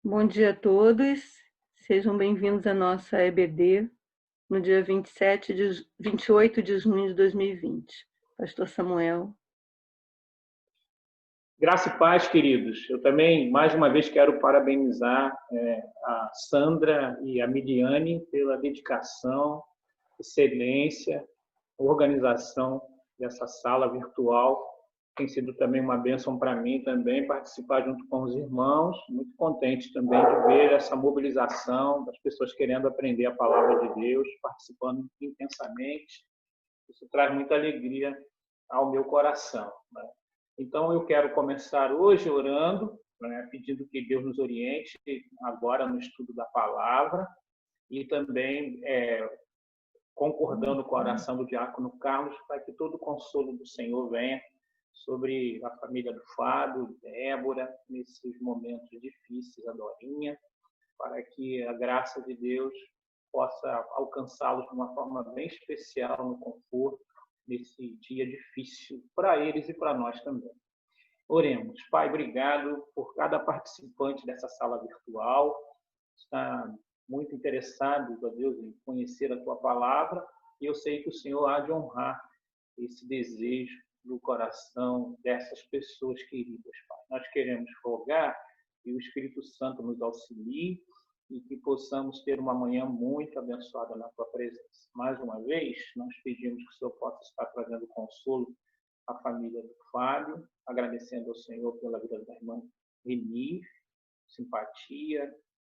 Bom dia a todos, sejam bem-vindos à nossa EBD no dia 28 de junho de 2020. Pastor Samuel. Graça e paz, queridos. Eu também, mais uma vez, quero parabenizar a Sandra e a Midiane pela dedicação, excelência, organização dessa sala virtual. Tem sido também uma bênção para mim também participar junto com os irmãos. Muito contente também de ver essa mobilização das pessoas querendo aprender a palavra de Deus, participando intensamente. Isso traz muita alegria ao meu coração, né? Então, eu quero começar hoje orando, né, pedindo que Deus nos oriente agora no estudo da palavra e também concordando com a oração do diácono Carlos para que todo o consolo do Senhor venha sobre a família do Fábio, Débora, nesses momentos difíceis, a Dorinha, para que a graça de Deus possa alcançá-los de uma forma bem especial no conforto, nesse dia difícil para eles e para nós também. Oremos. Pai, obrigado por cada participante dessa sala virtual. Está muito interessado, ó Deus, em conhecer a Tua palavra, e eu sei que o Senhor há de honrar esse desejo no coração dessas pessoas queridas, Pai. Nós queremos rogar que o Espírito Santo nos auxilie e que possamos ter uma manhã muito abençoada na Tua presença. Mais uma vez, nós pedimos que o Senhor possa estar trazendo consolo à família do Fábio, agradecendo ao Senhor pela vida da irmã Reni, simpatia,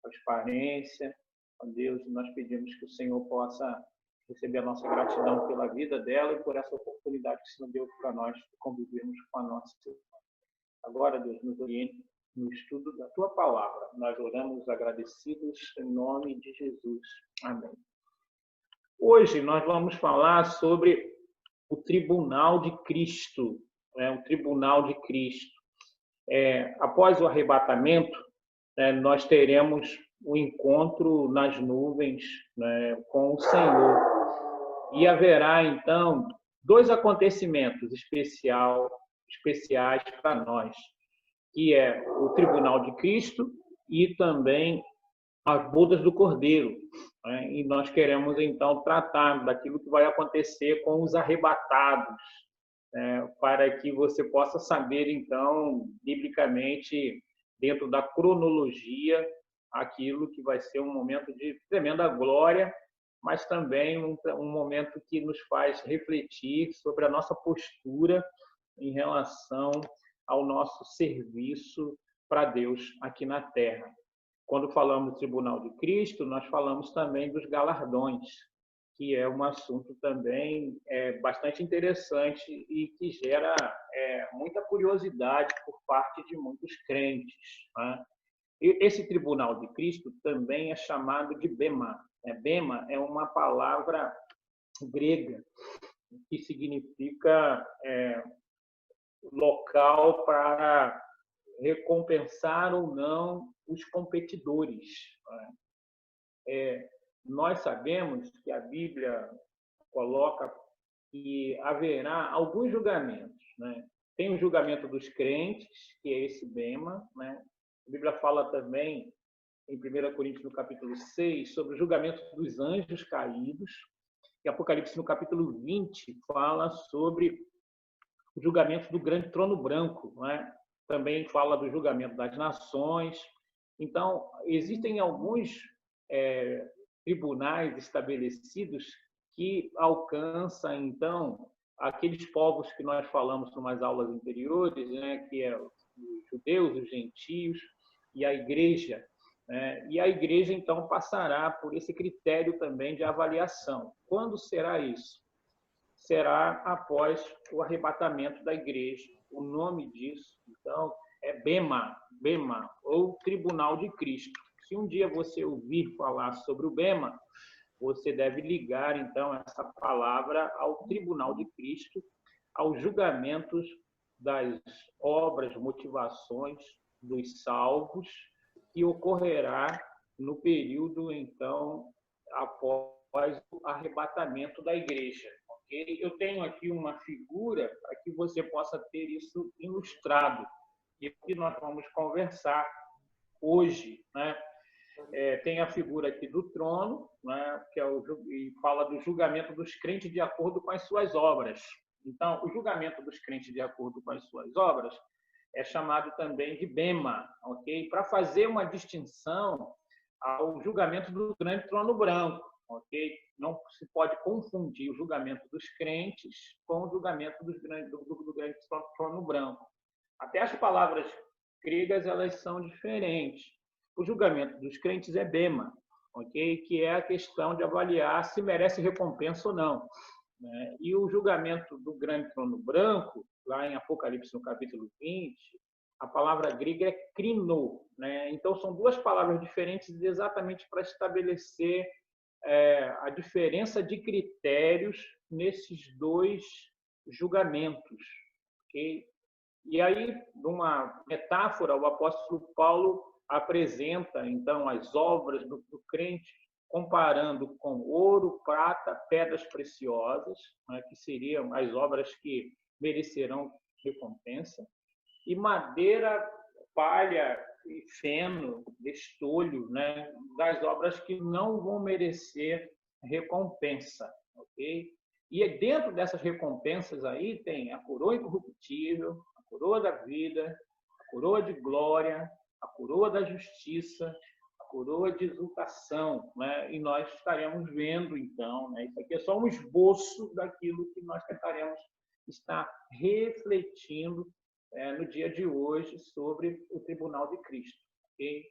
transparência. Ó Deus, nós pedimos que o Senhor possa receber a nossa gratidão pela vida dela e por essa oportunidade que o Senhor deu para nós de convivermos com a nossa irmã. Agora, Deus, nos oriente no estudo da Tua palavra. Nós oramos agradecidos em nome de Jesus. Amém. Hoje nós vamos falar sobre o Tribunal de Cristo, o Tribunal de Cristo. Após o arrebatamento, nós teremos o encontro nas nuvens, com o Senhor. E haverá, então, dois acontecimentos especiais para nós, que é o Tribunal de Cristo e também as bodas do Cordeiro. E nós queremos, então, tratar daquilo que vai acontecer com os arrebatados, para que você possa saber, então, biblicamente, dentro da cronologia, aquilo que vai ser um momento de tremenda glória, mas também um momento que nos faz refletir sobre a nossa postura em relação ao nosso serviço para Deus aqui na Terra. Quando falamos do Tribunal de Cristo, nós falamos também dos galardões, que é um assunto também bastante interessante e que gera muita curiosidade por parte de muitos crentes, né? E esse Tribunal de Cristo também é chamado de Bema. Bema é uma palavra grega que significa local para recompensar ou não os competidores. Nós sabemos que a Bíblia coloca que haverá alguns julgamentos, né? Tem o julgamento dos crentes, que é esse bema, né? A Bíblia fala também, em 1 Coríntios, no capítulo 6, sobre o julgamento dos anjos caídos, e Apocalipse, no capítulo 20, fala sobre o julgamento do grande trono branco, né? Também fala do julgamento das nações. Então, existem alguns tribunais estabelecidos que alcançam, então, aqueles povos que nós falamos em umas aulas anteriores, né, que é os judeus, os gentios e a igreja. E a igreja, então, passará por esse critério também de avaliação. Quando será isso? Será após o arrebatamento da igreja. O nome disso, então, é Bema, ou Tribunal de Cristo. Se um dia você ouvir falar sobre o Bema, você deve ligar, então, essa palavra ao Tribunal de Cristo, aos julgamentos das obras, motivações dos salvos, que ocorrerá no período, então, após o arrebatamento da igreja. Okay? Eu tenho aqui uma figura para que você possa ter isso ilustrado. E aqui nós vamos conversar hoje, né? Tem a figura aqui do trono, né? Que e fala do julgamento dos crentes de acordo com as suas obras. Então, o julgamento dos crentes de acordo com as suas obras é chamado também de bema, ok? Para fazer uma distinção ao julgamento do grande trono branco, ok? Não se pode confundir o julgamento dos crentes com o julgamento do grande trono branco. Até as palavras gregas, elas são diferentes. O julgamento dos crentes é bema, ok? Que é a questão de avaliar se merece recompensa ou não, né? E o julgamento do grande trono branco, lá em Apocalipse, no capítulo 20, a palavra grega é krino, né? Então, são duas palavras diferentes exatamente para estabelecer a diferença de critérios nesses dois julgamentos, ok? E aí, numa metáfora, o apóstolo Paulo apresenta, então, as obras do crente, comparando com ouro, prata, pedras preciosas, né, que seriam as obras que merecerão recompensa, e madeira, palha e feno, estolho, né, das obras que não vão merecer recompensa, ok? E dentro dessas recompensas aí tem a coroa incorruptível, a coroa da vida, a coroa de glória, a coroa da justiça, a coroa de exultação, né? E nós estaremos vendo, então, né? Isso aqui é só um esboço daquilo que nós tentaremos estar refletindo no dia de hoje sobre o Tribunal de Cristo. Okay?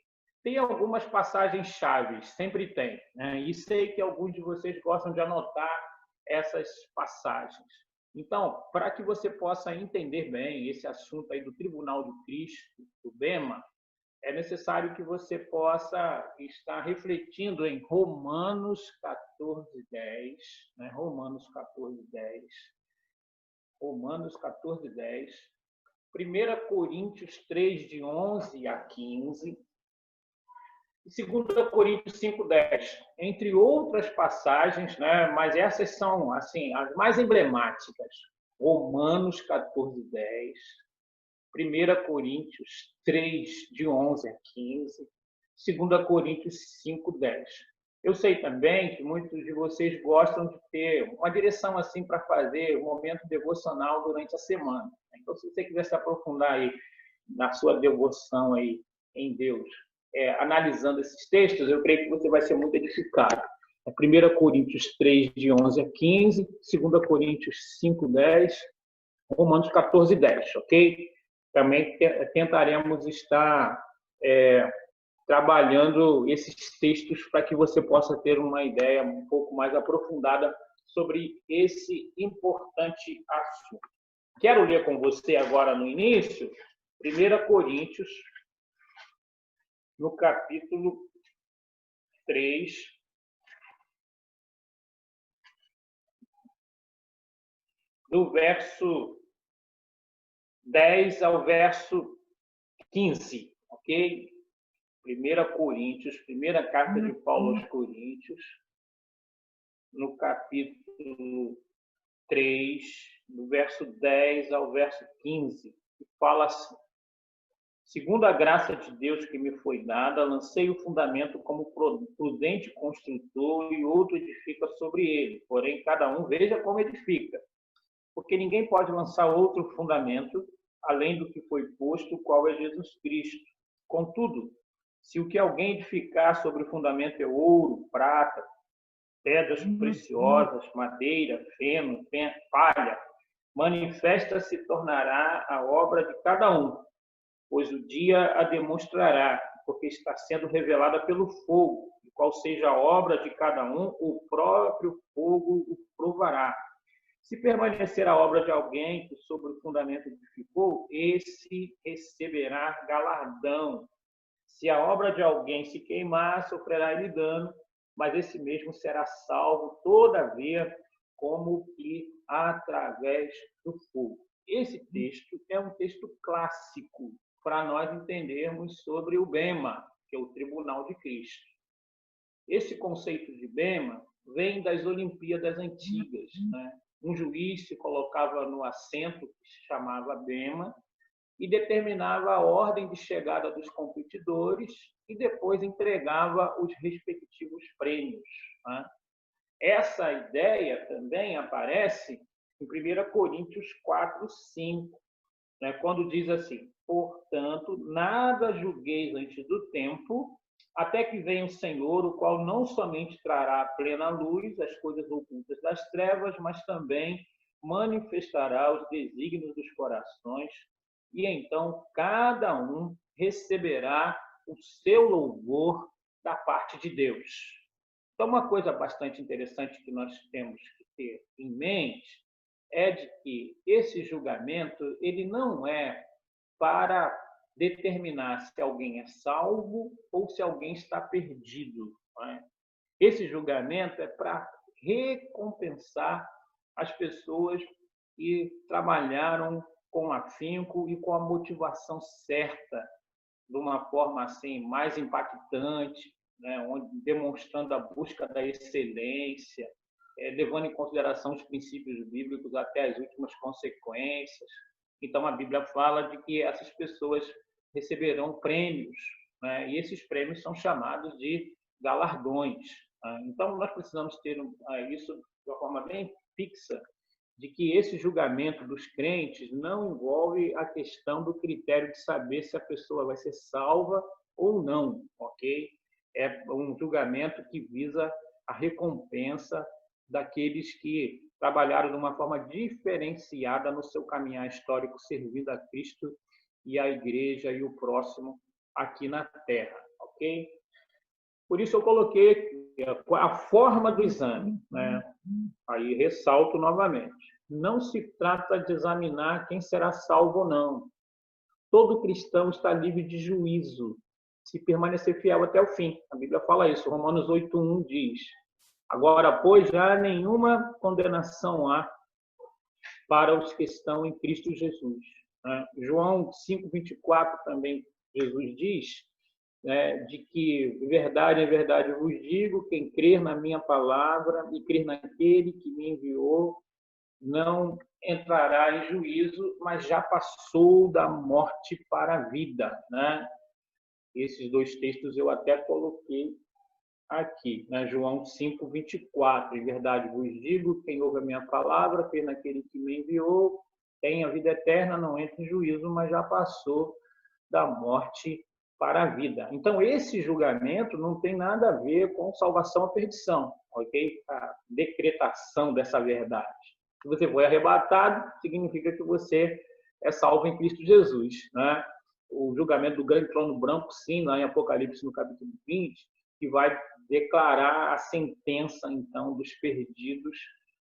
Tem algumas passagens chaves, sempre tem, né? E sei que alguns de vocês gostam de anotar essas passagens. Então, para que você possa entender bem esse assunto aí do Tribunal de Cristo, do bema, é necessário que você possa estar refletindo em Romanos 14:10, né? Romanos 14:10, Romanos 14:10, 1 Coríntios 3, de 11 a 15, e 2 Coríntios 5:10, entre outras passagens, né? Mas essas são assim as mais emblemáticas. Romanos 14:10, 1 Coríntios 3, de 11 a 15, 2 Coríntios 5:10. Eu sei também que muitos de vocês gostam de ter uma direção assim para fazer um momento devocional durante a semana. Então, se você quiser se aprofundar aí na sua devoção aí em Deus, analisando esses textos, eu creio que você vai ser muito edificado. 1 Coríntios 3, de 11 a 15, 2 Coríntios 5:10, Romanos 14:10, ok? Também tentaremos estar trabalhando esses textos para que você possa ter uma ideia um pouco mais aprofundada sobre esse importante assunto. Quero ler com você agora no início, 1 Coríntios, no capítulo 3, do verso 10 ao verso 15, ok? 1 Coríntios, primeira carta de Paulo aos Coríntios, no capítulo 3, do verso 10 ao verso 15, que fala assim: segundo a graça de Deus que me foi dada, lancei o fundamento como prudente construtor e outro edifica sobre ele. Porém, cada um veja como edifica. Porque ninguém pode lançar outro fundamento além do que foi posto, o qual é Jesus Cristo. Contudo, se o que alguém edificar sobre o fundamento é ouro, prata, pedras preciosas, madeira, feno, palha, manifesta se tornará a obra de cada um, pois o dia a demonstrará, porque está sendo revelada pelo fogo, e qual seja a obra de cada um, o próprio fogo o provará. Se permanecer a obra de alguém que sobre o fundamento edificou, esse receberá galardão. Se a obra de alguém se queimar, sofrerá ele dano, mas esse mesmo será salvo, todavia, como que através do fogo. Esse texto é um texto clássico para nós entendermos sobre o bema, que é o Tribunal de Cristo. Esse conceito de bema vem das Olimpíadas antigas, né? Um juiz se colocava no assento que se chamava bema, e determinava a ordem de chegada dos competidores e depois entregava os respectivos prêmios, né? Essa ideia também aparece em 1 Coríntios 4:5, né, quando diz assim: portanto, nada julgueis antes do tempo, até que venha o Senhor, o qual não somente trará à plena luz as coisas ocultas das trevas, mas também manifestará os desígnios dos corações, e então cada um receberá o seu louvor da parte de Deus. Então, uma coisa bastante interessante que nós temos que ter em mente é de que esse julgamento ele não é para determinar se alguém é salvo ou se alguém está perdido, não é? Esse julgamento é para recompensar as pessoas que trabalharam com afinco e com a motivação certa, de uma forma assim mais impactante, né, demonstrando a busca da excelência, levando em consideração os princípios bíblicos até as últimas consequências. Então, a Bíblia fala de que essas pessoas receberão prêmios, né, e esses prêmios são chamados de galardões. Né? Então, nós precisamos ter isso de uma forma bem fixa, de que esse julgamento dos crentes não envolve a questão do critério de saber se a pessoa vai ser salva ou não, ok? É um julgamento que visa a recompensa daqueles que trabalharam de uma forma diferenciada no seu caminhar histórico, servindo a Cristo e a igreja e o próximo aqui na Terra, ok? Por isso eu coloquei a forma do exame, né? Aí ressalto novamente. Não se trata de examinar quem será salvo ou não. Todo cristão está livre de juízo, se permanecer fiel até o fim. A Bíblia fala isso. Romanos 8:1 diz: agora, pois, já nenhuma condenação há para os que estão em Cristo Jesus. João 5:24 também Jesus diz, né, de que em verdade vos digo, quem crer na minha palavra e crer naquele que me enviou, não entrará em juízo, mas já passou da morte para a vida, né? Esses dois textos eu até coloquei aqui, né? João 5:24, em verdade vos digo, quem ouve a minha palavra, crê naquele que me enviou, tem a vida eterna, não entra em juízo, mas já passou da morte para a vida. Então, esse julgamento não tem nada a ver com salvação ou perdição, ok? A decretação dessa verdade. Se você foi arrebatado, significa que você é salvo em Cristo Jesus, né? O julgamento do grande trono branco, sim, lá em Apocalipse, no capítulo 20, que vai declarar a sentença, então, dos perdidos,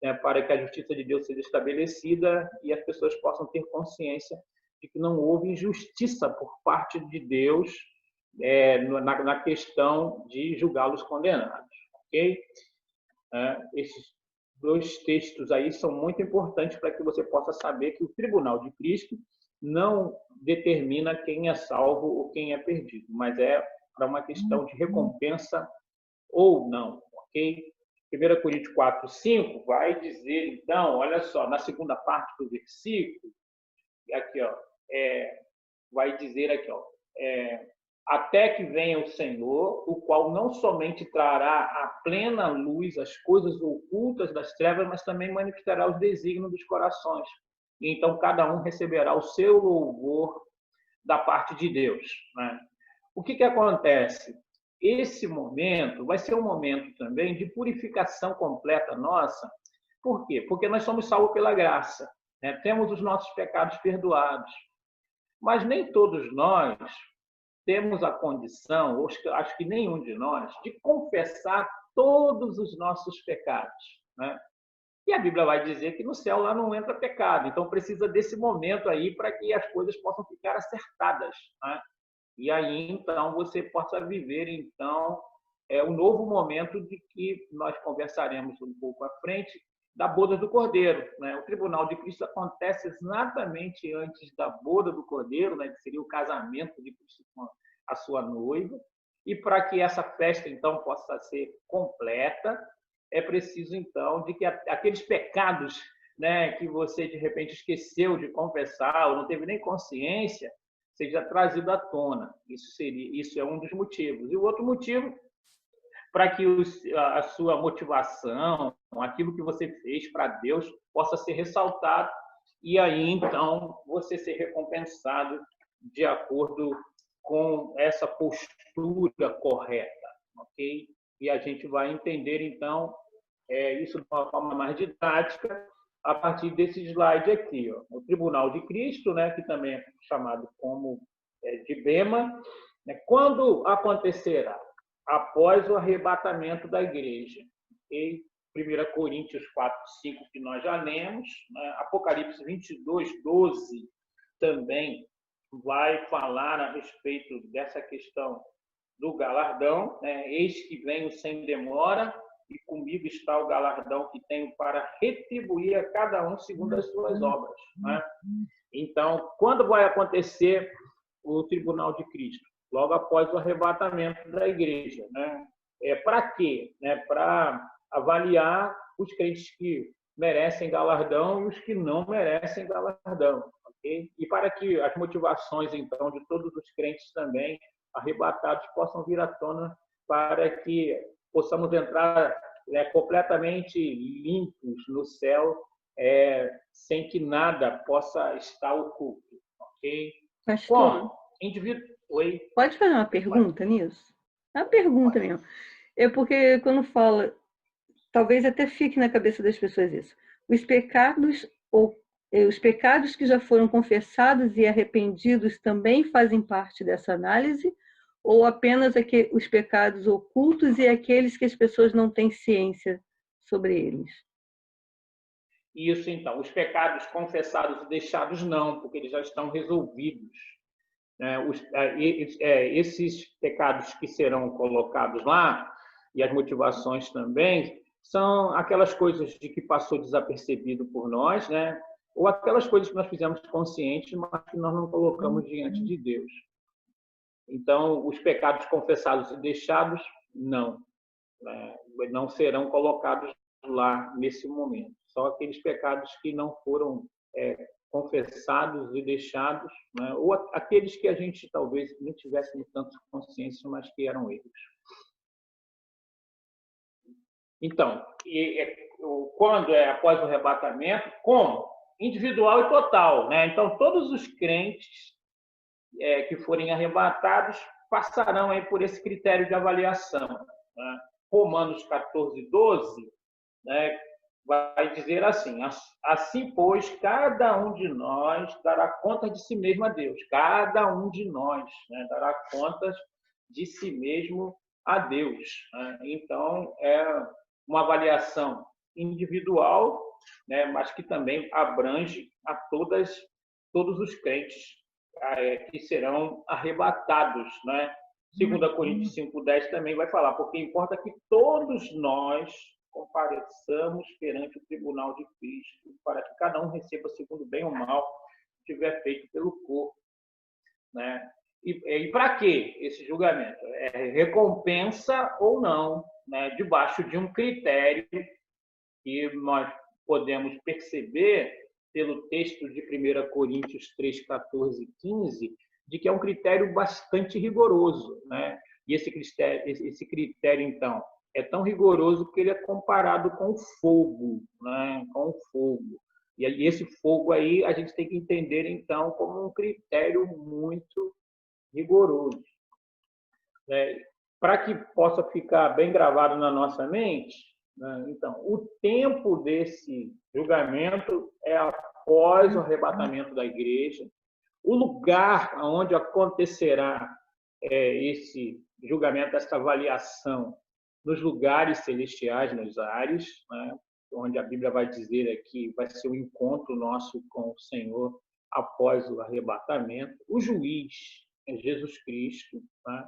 né, para que a justiça de Deus seja estabelecida e as pessoas possam ter consciência de que não houve injustiça por parte de Deus na questão de julgá-los condenados, ok? Esses dois textos aí são muito importantes para que você possa saber que o tribunal de Cristo não determina quem é salvo ou quem é perdido, mas é para uma questão de recompensa ou não, ok? 1 Coríntios 4:5 vai dizer, então, olha só, na segunda parte do versículo, aqui, ó, vai dizer aqui, ó, até que venha o Senhor, o qual não somente trará à plena luz as coisas ocultas das trevas, mas também manifestará os desígnios dos corações. E então cada um receberá o seu louvor da parte de Deus, né? O que acontece? Esse momento vai ser um momento também de purificação completa nossa. Por quê? Porque nós somos salvos pela graça, né? Temos os nossos pecados perdoados. Mas nem todos nós temos a condição, ou acho que nenhum de nós, de confessar todos os nossos pecados, né? E a Bíblia vai dizer que no céu lá não entra pecado, então precisa desse momento aí para que as coisas possam ficar acertadas, né? E aí então você possa viver então um novo momento de que nós conversaremos um pouco à frente da boda do Cordeiro, né? O tribunal de Cristo acontece exatamente antes da boda do Cordeiro, né? Que seria o casamento de Cristo com a sua noiva. E para que essa festa então possa ser completa, é preciso então de que aqueles pecados né, que você de repente esqueceu de confessar ou não teve nem consciência, seja trazido à tona. Isso é um dos motivos. E o outro motivo, para que a sua motivação, aquilo que você fez para Deus, possa ser ressaltado e aí então você ser recompensado de acordo com essa postura correta, ok? E a gente vai entender então isso de uma forma mais didática a partir desse slide aqui, ó. O Tribunal de Cristo, né, que também é chamado como de Bema, né, quando acontecerá? Após o arrebatamento da igreja. Okay? 1 Coríntios 4, 5, que nós já lemos, né? Apocalipse 22, 12 também vai falar a respeito dessa questão do galardão, né? Eis que venho sem demora e comigo está o galardão que tenho para retribuir a cada um segundo as suas obras. Né? Então, quando vai acontecer o Tribunal de Cristo? Logo após o arrebatamento da igreja. Né? Para quê? Para avaliar os crentes que merecem galardão e os que não merecem galardão. Okay? E para que as motivações, então, de todos os crentes também arrebatados possam vir à tona para que possamos entrar completamente limpos no céu, sem que nada possa estar oculto. Ok? Pastor, Oi? Pode fazer uma pergunta nisso? É uma pergunta mesmo. É porque quando fala, talvez até fique na cabeça das pessoas isso. Os pecados que já foram confessados e arrependidos também fazem parte dessa análise? Ou apenas os pecados ocultos e aqueles que as pessoas não têm ciência sobre eles? Isso, então. Os pecados confessados e deixados não, porque eles já estão resolvidos. Esses pecados que serão colocados lá, e as motivações também, são aquelas coisas de que passou desapercebido por nós, né? Ou aquelas coisas que nós fizemos conscientes, mas que nós não colocamos diante de Deus. Então, os pecados confessados e deixados, não. Não serão colocados lá nesse momento. Só aqueles pecados que não foram confessados e deixados, né? Ou aqueles que a gente talvez nem tivesse tanta consciência, mas que eram erros. Então, quando é após o arrebatamento, como? Individual e total. Né? Então, todos os crentes que forem arrebatados passarão aí por esse critério de avaliação. Né? Romanos 14, 12, né? Vai dizer assim: assim, pois, cada um de nós dará conta de si mesmo a Deus. Cada um de nós, né, dará contas de si mesmo a Deus. Né? Então, é uma avaliação individual, né, mas que também abrange a todos os crentes que serão arrebatados. Né? 2 Coríntios 5,10 também vai falar, porque importa que todos nós compareçamos perante o tribunal de Cristo, para que cada um receba segundo bem ou mal que tiver feito pelo corpo. Né? E para que esse julgamento? Recompensa ou não, né? Debaixo de um critério que nós podemos perceber pelo texto de 1 Coríntios 3, 14 e 15, de que é um critério bastante rigoroso. Né? E esse critério, então, é tão rigoroso que ele é comparado com o fogo, né? Com o fogo. E esse fogo aí a gente tem que entender, então, como um critério muito rigoroso. Né? Para que possa ficar bem gravado na nossa mente, né? Então, o tempo desse julgamento é após o arrebatamento da igreja, o lugar onde acontecerá esse julgamento, essa avaliação, nos lugares celestiais, nos ares, né? Onde a Bíblia vai dizer aqui, vai ser o encontro nosso com o Senhor após o arrebatamento. O juiz é Jesus Cristo. Né?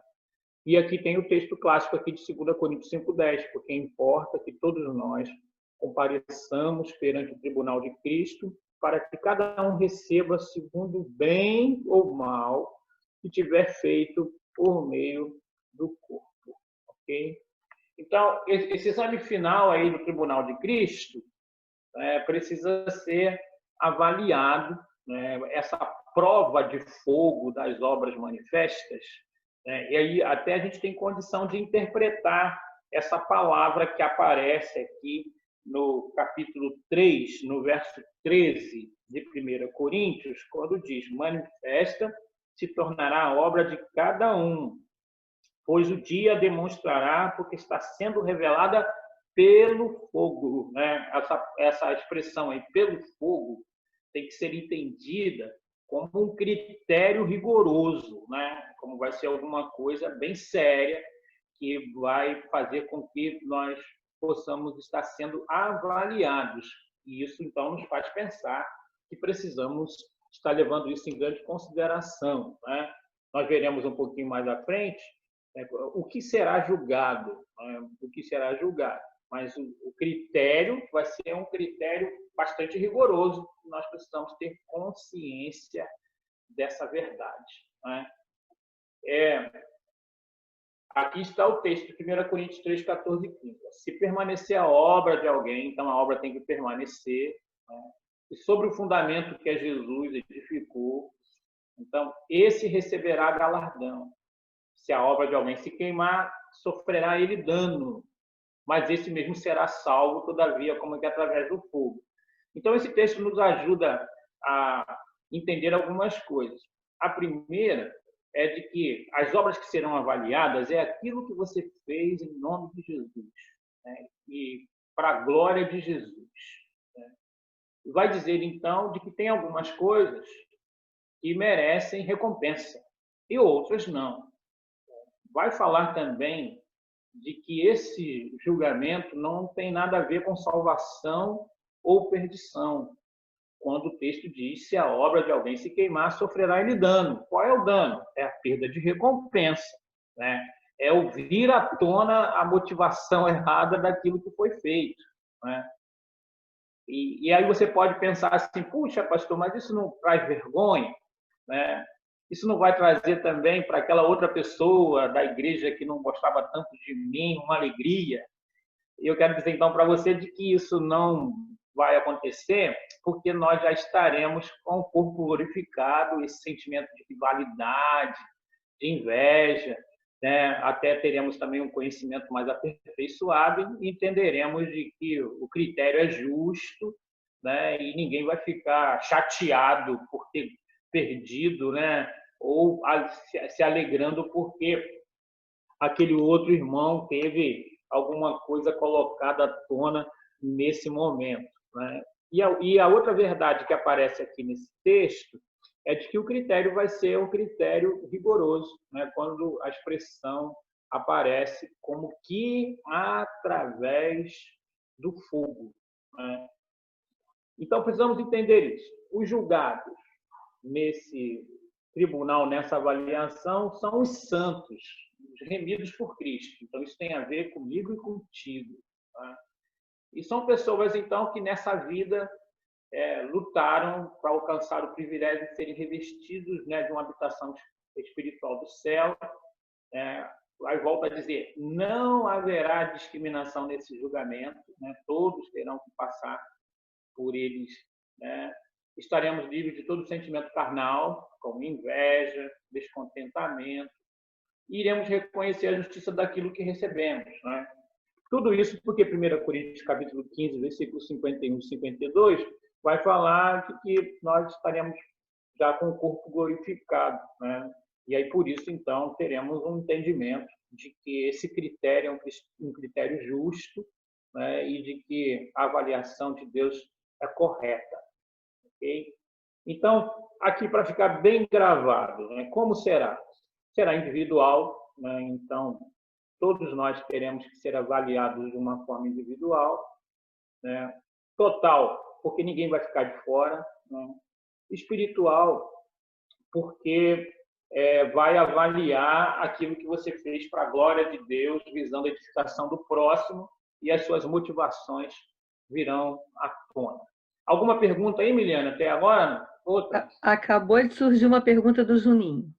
E aqui tem o texto clássico aqui de 2 Coríntios 5,10, porque importa que todos nós compareçamos perante o tribunal de Cristo para que cada um receba segundo o bem ou mal que tiver feito por meio do corpo. Ok? Então, esse exame final aí do Tribunal de Cristo, precisa ser avaliado, né? Essa prova de fogo das obras manifestas, né? E aí até a gente tem condição de interpretar essa palavra que aparece aqui no capítulo 3, no verso 13 de 1 Coríntios, quando diz: manifesta se tornará a obra de cada um, pois o dia demonstrará, porque está sendo revelada pelo fogo, né? Essa expressão aí, pelo fogo, tem que ser entendida como um critério rigoroso, né? Como vai ser alguma coisa bem séria que vai fazer com que nós possamos estar sendo avaliados. E isso, então, nos faz pensar que precisamos estar levando isso em grande consideração, né? Nós veremos um pouquinho mais à frente o que será julgado, né? O que será julgado. Mas o critério vai ser um critério bastante rigoroso. Nós precisamos ter consciência dessa verdade, né? Aqui está o texto de 1 Coríntios 3, 14 e 15. Se permanecer a obra de alguém, então a obra tem que permanecer, né? E sobre o fundamento que é Jesus edificou, então esse receberá galardão. Se a obra de alguém se queimar, sofrerá ele dano, mas esse mesmo será salvo, todavia, como que através do fogo. Então, esse texto nos ajuda a entender algumas coisas. A primeira é de que as obras que serão avaliadas é aquilo que você fez em nome de Jesus, né? E para a glória de Jesus, né? Vai dizer, então, de que tem algumas coisas que merecem recompensa e outras não. Vai falar também de que esse julgamento não tem nada a ver com salvação ou perdição. Quando o texto diz: se a obra de alguém se queimar, sofrerá ele dano. Qual é o dano? É a perda de recompensa, né? É o vir à tona a motivação errada daquilo que foi feito, né? E aí você pode pensar assim: puxa, pastor, mas isso não traz vergonha, né? Isso não vai trazer também para aquela outra pessoa da igreja que não gostava tanto de mim uma alegria? E eu quero dizer então para você de que isso não vai acontecer, porque nós já estaremos com o corpo glorificado, esse sentimento de rivalidade, de inveja, né? Até teremos também um conhecimento mais aperfeiçoado e entenderemos de que o critério é justo, né? E ninguém vai ficar chateado por ter perdido, né? Ou se alegrando porque aquele outro irmão teve alguma coisa colocada à tona nesse momento, né? E a outra verdade que aparece aqui nesse texto é de que o critério vai ser um critério rigoroso, né? Quando a expressão aparece como que através do fogo, né? Então, precisamos entender isso. Os julgados nesse tribunal, nessa avaliação, são os santos, os remidos por Cristo. Então, isso tem a ver comigo e contigo, tá? E são pessoas, então, que nessa vida lutaram para alcançar o privilégio de serem revestidos, né, de uma habitação espiritual do céu. Aí volta a dizer: não haverá discriminação nesse julgamento, né? Todos terão que passar por eles, né? Estaremos livres de todo sentimento carnal, como inveja, descontentamento, e iremos reconhecer a justiça daquilo que recebemos, né? Tudo isso porque 1 Coríntios capítulo 15, versículos 51 e 52, vai falar de que nós estaremos já com o corpo glorificado, né? E aí, por isso, então, teremos um entendimento de que esse critério é um critério justo, né? E de que a avaliação de Deus é correta. Okay? Então, aqui para ficar bem gravado, né? Como será? Será individual, né? Então, todos nós teremos que ser avaliados de uma forma individual, né? Total, porque ninguém vai ficar de fora, né? Espiritual, porque vai avaliar aquilo que você fez para a glória de Deus, visando a edificação do próximo, e as suas motivações virão à tona. Alguma pergunta aí, Miliana, até agora? Outra? Acabou de surgir uma pergunta do Juninho.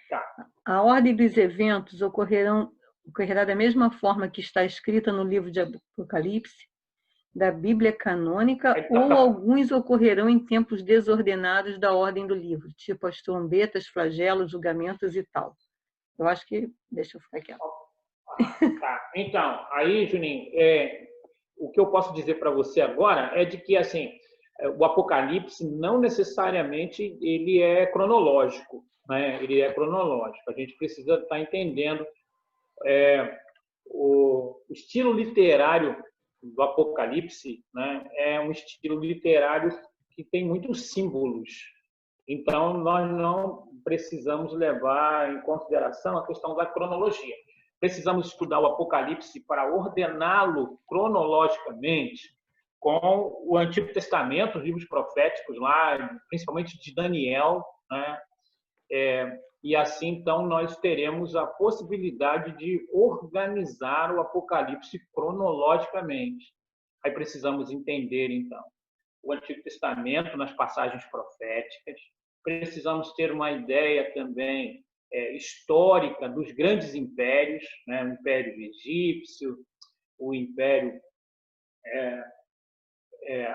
Tá. A ordem dos eventos ocorrerá da mesma forma que está escrita no livro de Apocalipse? da Bíblia canônica ou alguns ocorrerão em tempos desordenados da ordem do livro, tipo as trombetas, flagelos, julgamentos e tal? Eu acho que... Deixa eu ficar quieto. Tá. Então, aí, Juninho, o que eu posso dizer para você agora é de que, assim, o Apocalipse não necessariamente ele é cronológico, né? Ele é cronológico. A gente precisa estar entendendo o estilo literário do Apocalipse, né? É um estilo literário que tem muitos símbolos. Então, nós não precisamos levar em consideração a questão da cronologia. Precisamos estudar o Apocalipse para ordená-lo cronologicamente com o Antigo Testamento, os livros proféticos lá, principalmente de Daniel, né? E assim, então, nós teremos a possibilidade de organizar o Apocalipse cronologicamente. Aí precisamos entender, então, o Antigo Testamento nas passagens proféticas. Precisamos ter uma ideia também histórica dos grandes impérios, né? O Império Egípcio, o Império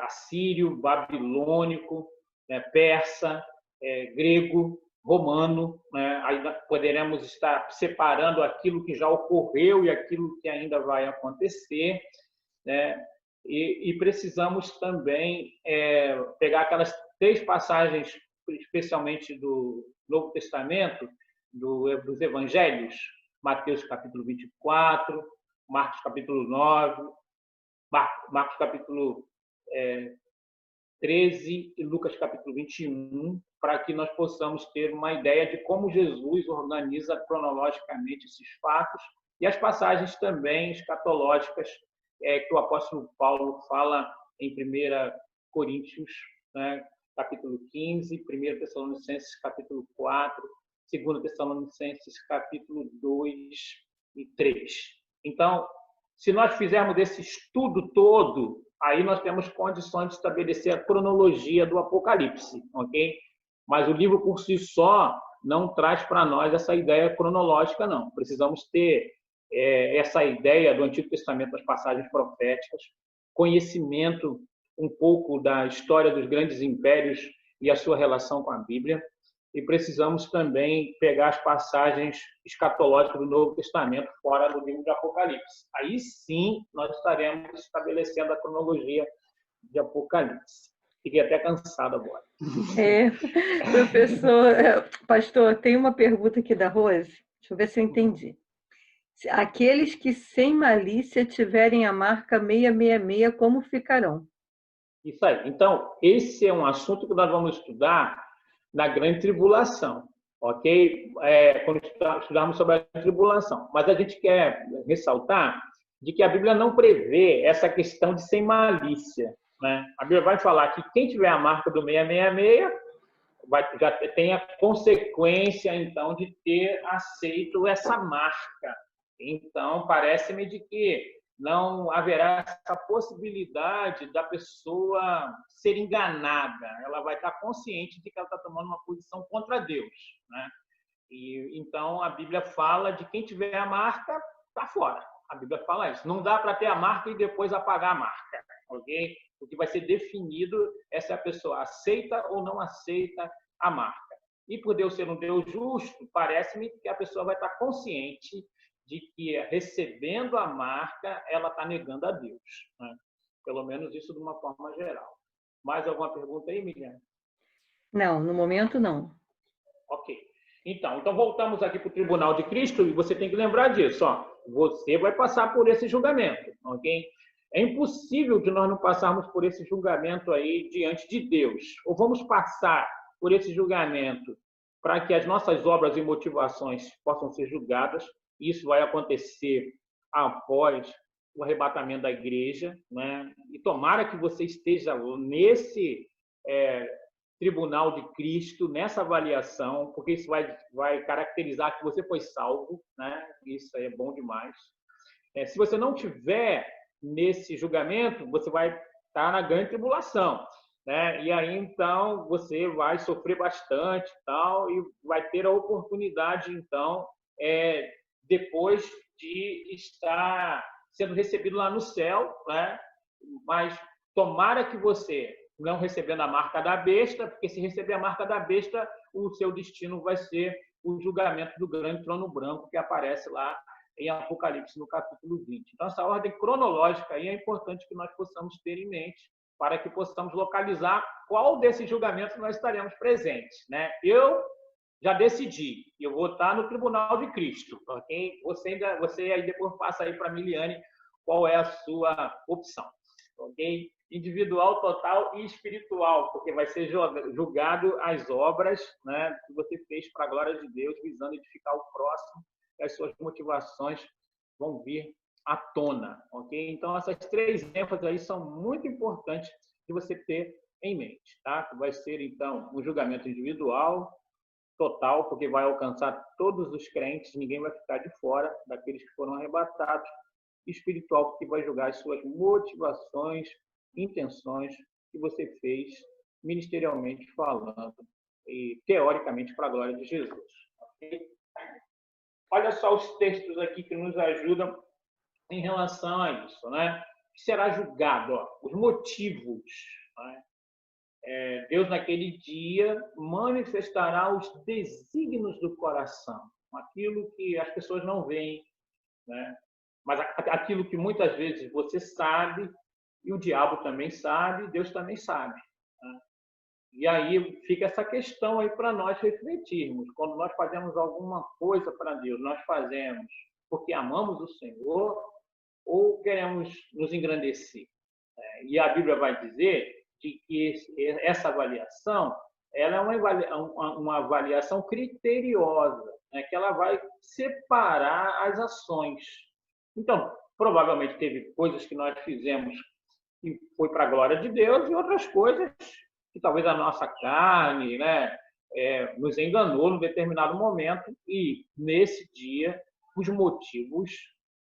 assírio, babilônico, persa, grego, romano, né? Aí poderemos estar separando aquilo que já ocorreu e aquilo que ainda vai acontecer, né? E precisamos também pegar aquelas 3 passagens, especialmente do Novo Testamento, dos Evangelhos, Mateus capítulo 24, Marcos capítulo 9, Marcos capítulo 13 e Lucas capítulo 21, para que nós possamos ter uma ideia de como Jesus organiza cronologicamente esses fatos e as passagens também escatológicas que o apóstolo Paulo fala em 1 Coríntios, né, capítulo 15, 1 Tessalonicenses capítulo 4, 2 Tessalonicenses capítulo 2 e 3. Então, se nós fizermos esse estudo todo, aí nós temos condições de estabelecer a cronologia do Apocalipse, ok? Mas o livro por si só não traz para nós essa ideia cronológica, não. Precisamos ter essa ideia do Antigo Testamento, das passagens proféticas, conhecimento um pouco da história dos grandes impérios e a sua relação com a Bíblia, e precisamos também pegar as passagens escatológicas do Novo Testamento fora do livro de Apocalipse. Aí sim nós estaremos estabelecendo a cronologia de Apocalipse. Fiquei até cansado agora. Professor, pastor, tem uma pergunta aqui da Rose. Deixa eu ver se eu entendi. Aqueles que sem malícia tiverem a marca 666, como ficarão? Isso aí. Então, esse é um assunto que nós vamos estudar na grande tribulação, ok? Quando estudarmos sobre a tribulação. Mas a gente quer ressaltar de que a Bíblia não prevê essa questão de sem malícia, né? A Bíblia vai falar que quem tiver a marca do 666 já tem a consequência, então, de ter aceito essa marca. Então, parece-me de que não haverá essa possibilidade da pessoa ser enganada. Ela vai estar consciente de que ela está tomando uma posição contra Deus, né? E então a Bíblia fala de quem tiver a marca está fora. A Bíblia fala isso. Não dá para ter a marca e depois apagar a marca, ok? O que vai ser definido é se a pessoa aceita ou não aceita a marca. E por Deus ser um Deus justo, parece-me que a pessoa vai estar consciente de que, recebendo a marca, ela está negando a Deus, né? Pelo menos isso de uma forma geral. Mais alguma pergunta aí, Miriam? Não, no momento não. Ok. Então voltamos aqui para o Tribunal de Cristo e você tem que lembrar disso. Ó, você vai passar por esse julgamento, ok? É impossível de nós não passarmos por esse julgamento aí diante de Deus. Ou vamos passar por esse julgamento para que as nossas obras e motivações possam ser julgadas. Isso vai acontecer após o arrebatamento da igreja, né? E tomara que você esteja nesse tribunal de Cristo, nessa avaliação, porque isso vai caracterizar que você foi salvo, né? Isso aí é bom demais. Se você não tiver nesse julgamento, você vai estar na grande tribulação, né? E aí, então, você vai sofrer bastante tal, e vai ter a oportunidade, então, depois de estar sendo recebido lá no céu, né? mas tomara que você, não recebendo a marca da besta, porque se receber a marca da besta, o seu destino vai ser o julgamento do grande trono branco que aparece lá em Apocalipse, no capítulo 20. Então, essa ordem cronológica aí é importante que nós possamos ter em mente, para que possamos localizar qual desses julgamentos nós estaremos presentes, né? Eu já decidi, eu vou estar no tribunal de Cristo, ok? Você aí depois passa aí para a Miliane qual é a sua opção, ok? Individual, total e espiritual, porque vai ser julgado as obras, né, que você fez para a glória de Deus, visando edificar o próximo, e as suas motivações vão vir à tona, ok? Então, essas três ênfases aí são muito importantes de você ter em mente, tá? Vai ser, então, um julgamento individual, total, porque vai alcançar todos os crentes, ninguém vai ficar de fora daqueles que foram arrebatados, espiritual, porque vai julgar as suas motivações, intenções que você fez ministerialmente falando e teoricamente para a glória de Jesus. Okay? Olha só os textos aqui que nos ajudam em relação a isso, né? O que será julgado? Ó, os motivos. Né? Deus, naquele dia, manifestará os desígnios do coração, aquilo que as pessoas não veem, né? Mas aquilo que muitas vezes você sabe, e o diabo também sabe, Deus também sabe. Né? E aí fica essa questão aí para nós refletirmos. Quando nós fazemos alguma coisa para Deus, nós fazemos porque amamos o Senhor ou queremos nos engrandecer? E a Bíblia vai dizer de que essa avaliação ela é uma avaliação criteriosa, né? Que ela vai separar as ações. Então, provavelmente teve coisas que nós fizemos que foi para a glória de Deus e outras coisas que talvez a nossa carne, né, nos enganou num determinado momento e nesse dia os motivos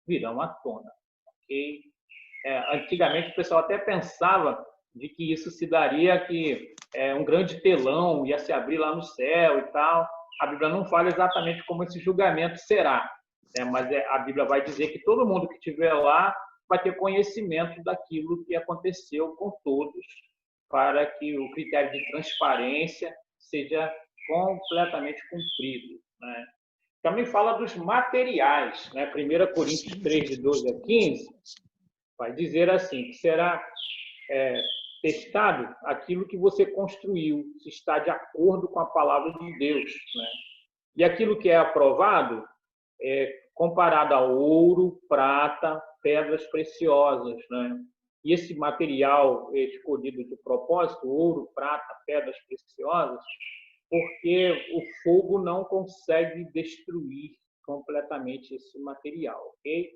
virão à tona. Okay? Antigamente o pessoal até pensava de que isso se daria que um grande telão ia se abrir lá no céu e tal. A Bíblia não fala exatamente como esse julgamento será, né? Mas a Bíblia vai dizer que todo mundo que estiver lá vai ter conhecimento daquilo que aconteceu com todos, para que o critério de transparência seja completamente cumprido, né? Também fala dos materiais, né? 1 Coríntios 3, de 12 a 15, vai dizer assim, que será testado aquilo que você construiu, se está de acordo com a palavra de Deus, né? E aquilo que é aprovado é comparado a ouro, prata, pedras preciosas, né? E esse material escolhido de propósito, ouro, prata, pedras preciosas, porque o fogo não consegue destruir completamente esse material, ok?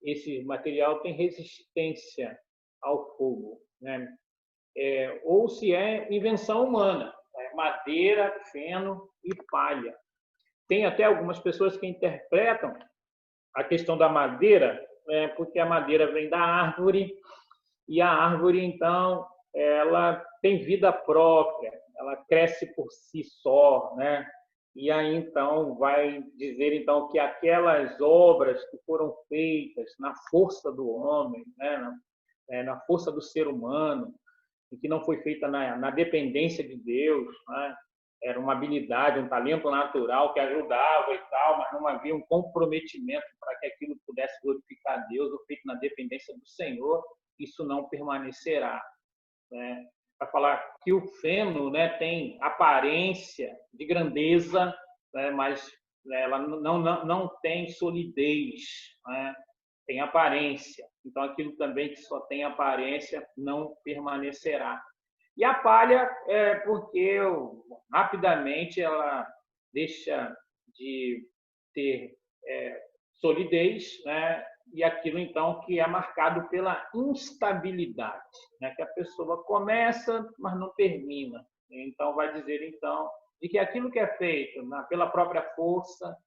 Esse material tem resistência ao fogo, né? Ou se é invenção humana, né? Madeira, feno e palha. Tem até algumas pessoas que interpretam a questão da madeira, porque a madeira vem da árvore e a árvore, então, ela tem vida própria, ela cresce por si só, né? E aí, então, vai dizer então que aquelas obras que foram feitas na força do homem, né? Na força do ser humano, e que não foi feita na dependência de Deus, né? Era uma habilidade, um talento natural que ajudava e tal, mas não havia um comprometimento para que aquilo pudesse glorificar a Deus, ou feito na dependência do Senhor, isso não permanecerá, né? Para falar que o feno, né, tem aparência de grandeza, né, mas ela não tem solidez, né? Tem aparência. Então, aquilo também que só tem aparência não permanecerá. E a palha é porque rapidamente ela deixa de ter solidez, né? E aquilo, então, que é marcado pela instabilidade, né? Que a pessoa começa, mas não termina. Então, vai dizer, então, de que aquilo que é feito pela própria força,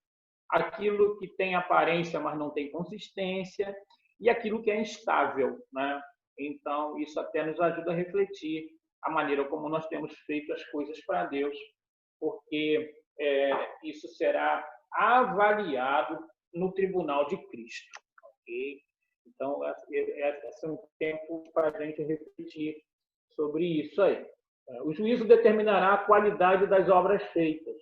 aquilo que tem aparência, mas não tem consistência, e aquilo que é instável, né? Então, isso até nos ajuda a refletir a maneira como nós temos feito as coisas para Deus, porque isso será avaliado no tribunal de Cristo. Okay? Então, esse é um tempo para a gente refletir sobre isso aí. O juízo determinará a qualidade das obras feitas.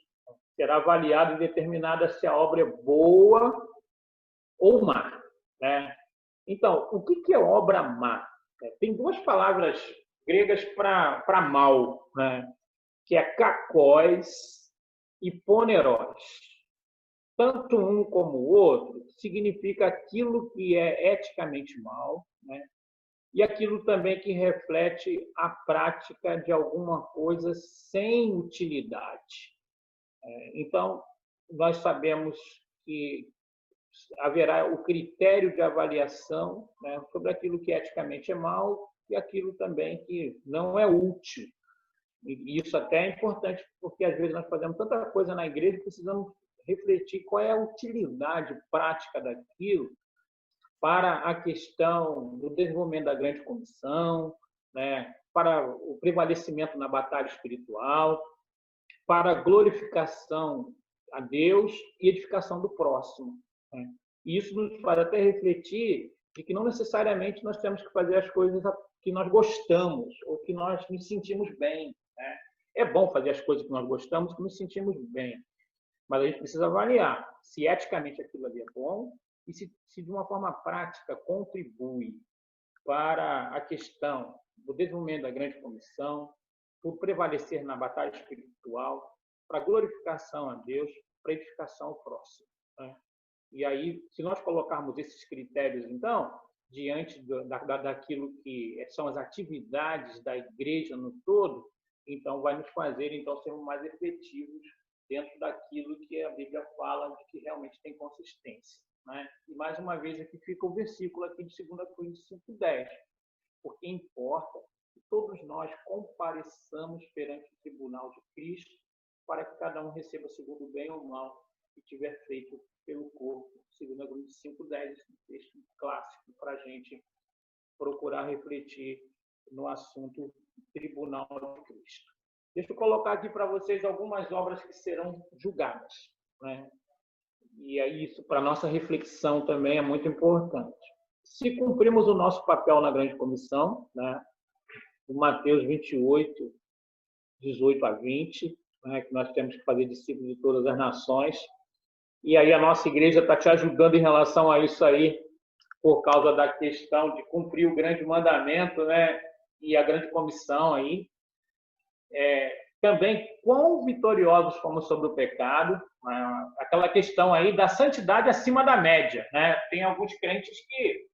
Será avaliado e determinada se a obra é boa ou má, né? Então, o que é obra má? Tem duas palavras gregas para mal, né? Que é kakós e poneros. Tanto um como o outro significa aquilo que é eticamente mal, né? E aquilo também que reflete a prática de alguma coisa sem utilidade. Então, nós sabemos que haverá o critério de avaliação, né, sobre aquilo que eticamente é mal e aquilo também que não é útil. E isso até é importante, porque às vezes nós fazemos tanta coisa na igreja e precisamos refletir qual é a utilidade prática daquilo para a questão do desenvolvimento da grande comissão, né, para o prevalecimento na batalha espiritual, para a glorificação a Deus e edificação do próximo, né? E isso nos faz até refletir de que não necessariamente nós temos que fazer as coisas que nós gostamos ou que nós nos sentimos bem, né? É bom fazer as coisas que nós gostamos, que nos sentimos bem, mas a gente precisa avaliar se eticamente aquilo ali é bom e se de uma forma prática contribui para a questão do desenvolvimento da grande comissão, por prevalecer na batalha espiritual, para a glorificação a Deus, para a edificação ao próximo, né? E aí, se nós colocarmos esses critérios, então, diante daquilo que são as atividades da igreja no todo, então vai nos fazer então sermos mais efetivos dentro daquilo que a Bíblia fala de que realmente tem consistência, né? E mais uma vez aqui fica o versículo aqui de 2 Coríntios 5:10, porque importa que todos nós compareçamos perante o tribunal de Cristo, para que cada um receba segundo o bem ou o mal que tiver feito pelo corpo. 2 Coríntios 5:10, esse texto clássico para a gente procurar refletir no assunto tribunal de Cristo. Deixa eu colocar aqui para vocês algumas obras que serão julgadas, né? E aí isso para nossa reflexão também é muito importante. Se cumprimos o nosso papel na grande comissão, né? Em Mateus 28, 18 a 20, né? Que nós temos que fazer discípulos de todas as nações. E aí a nossa igreja está te ajudando em relação a isso aí, por causa da questão de cumprir o grande mandamento, né? E a grande comissão aí. Também, quão vitoriosos fomos sobre o pecado, né? Aquela questão aí da santidade acima da média, né? Tem alguns crentes que,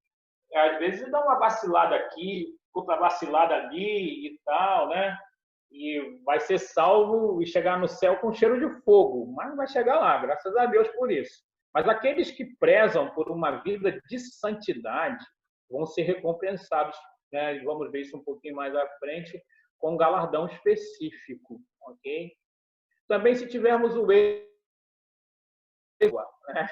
às vezes, dão uma vacilada aqui, outra vacilada ali e tal, né? E vai ser salvo e chegar no céu com cheiro de fogo, mas vai chegar lá, graças a Deus por isso. Mas aqueles que prezam por uma vida de santidade vão ser recompensados, né? E vamos ver isso um pouquinho mais à frente, com um galardão específico, ok? Também se tivermos o erro, né?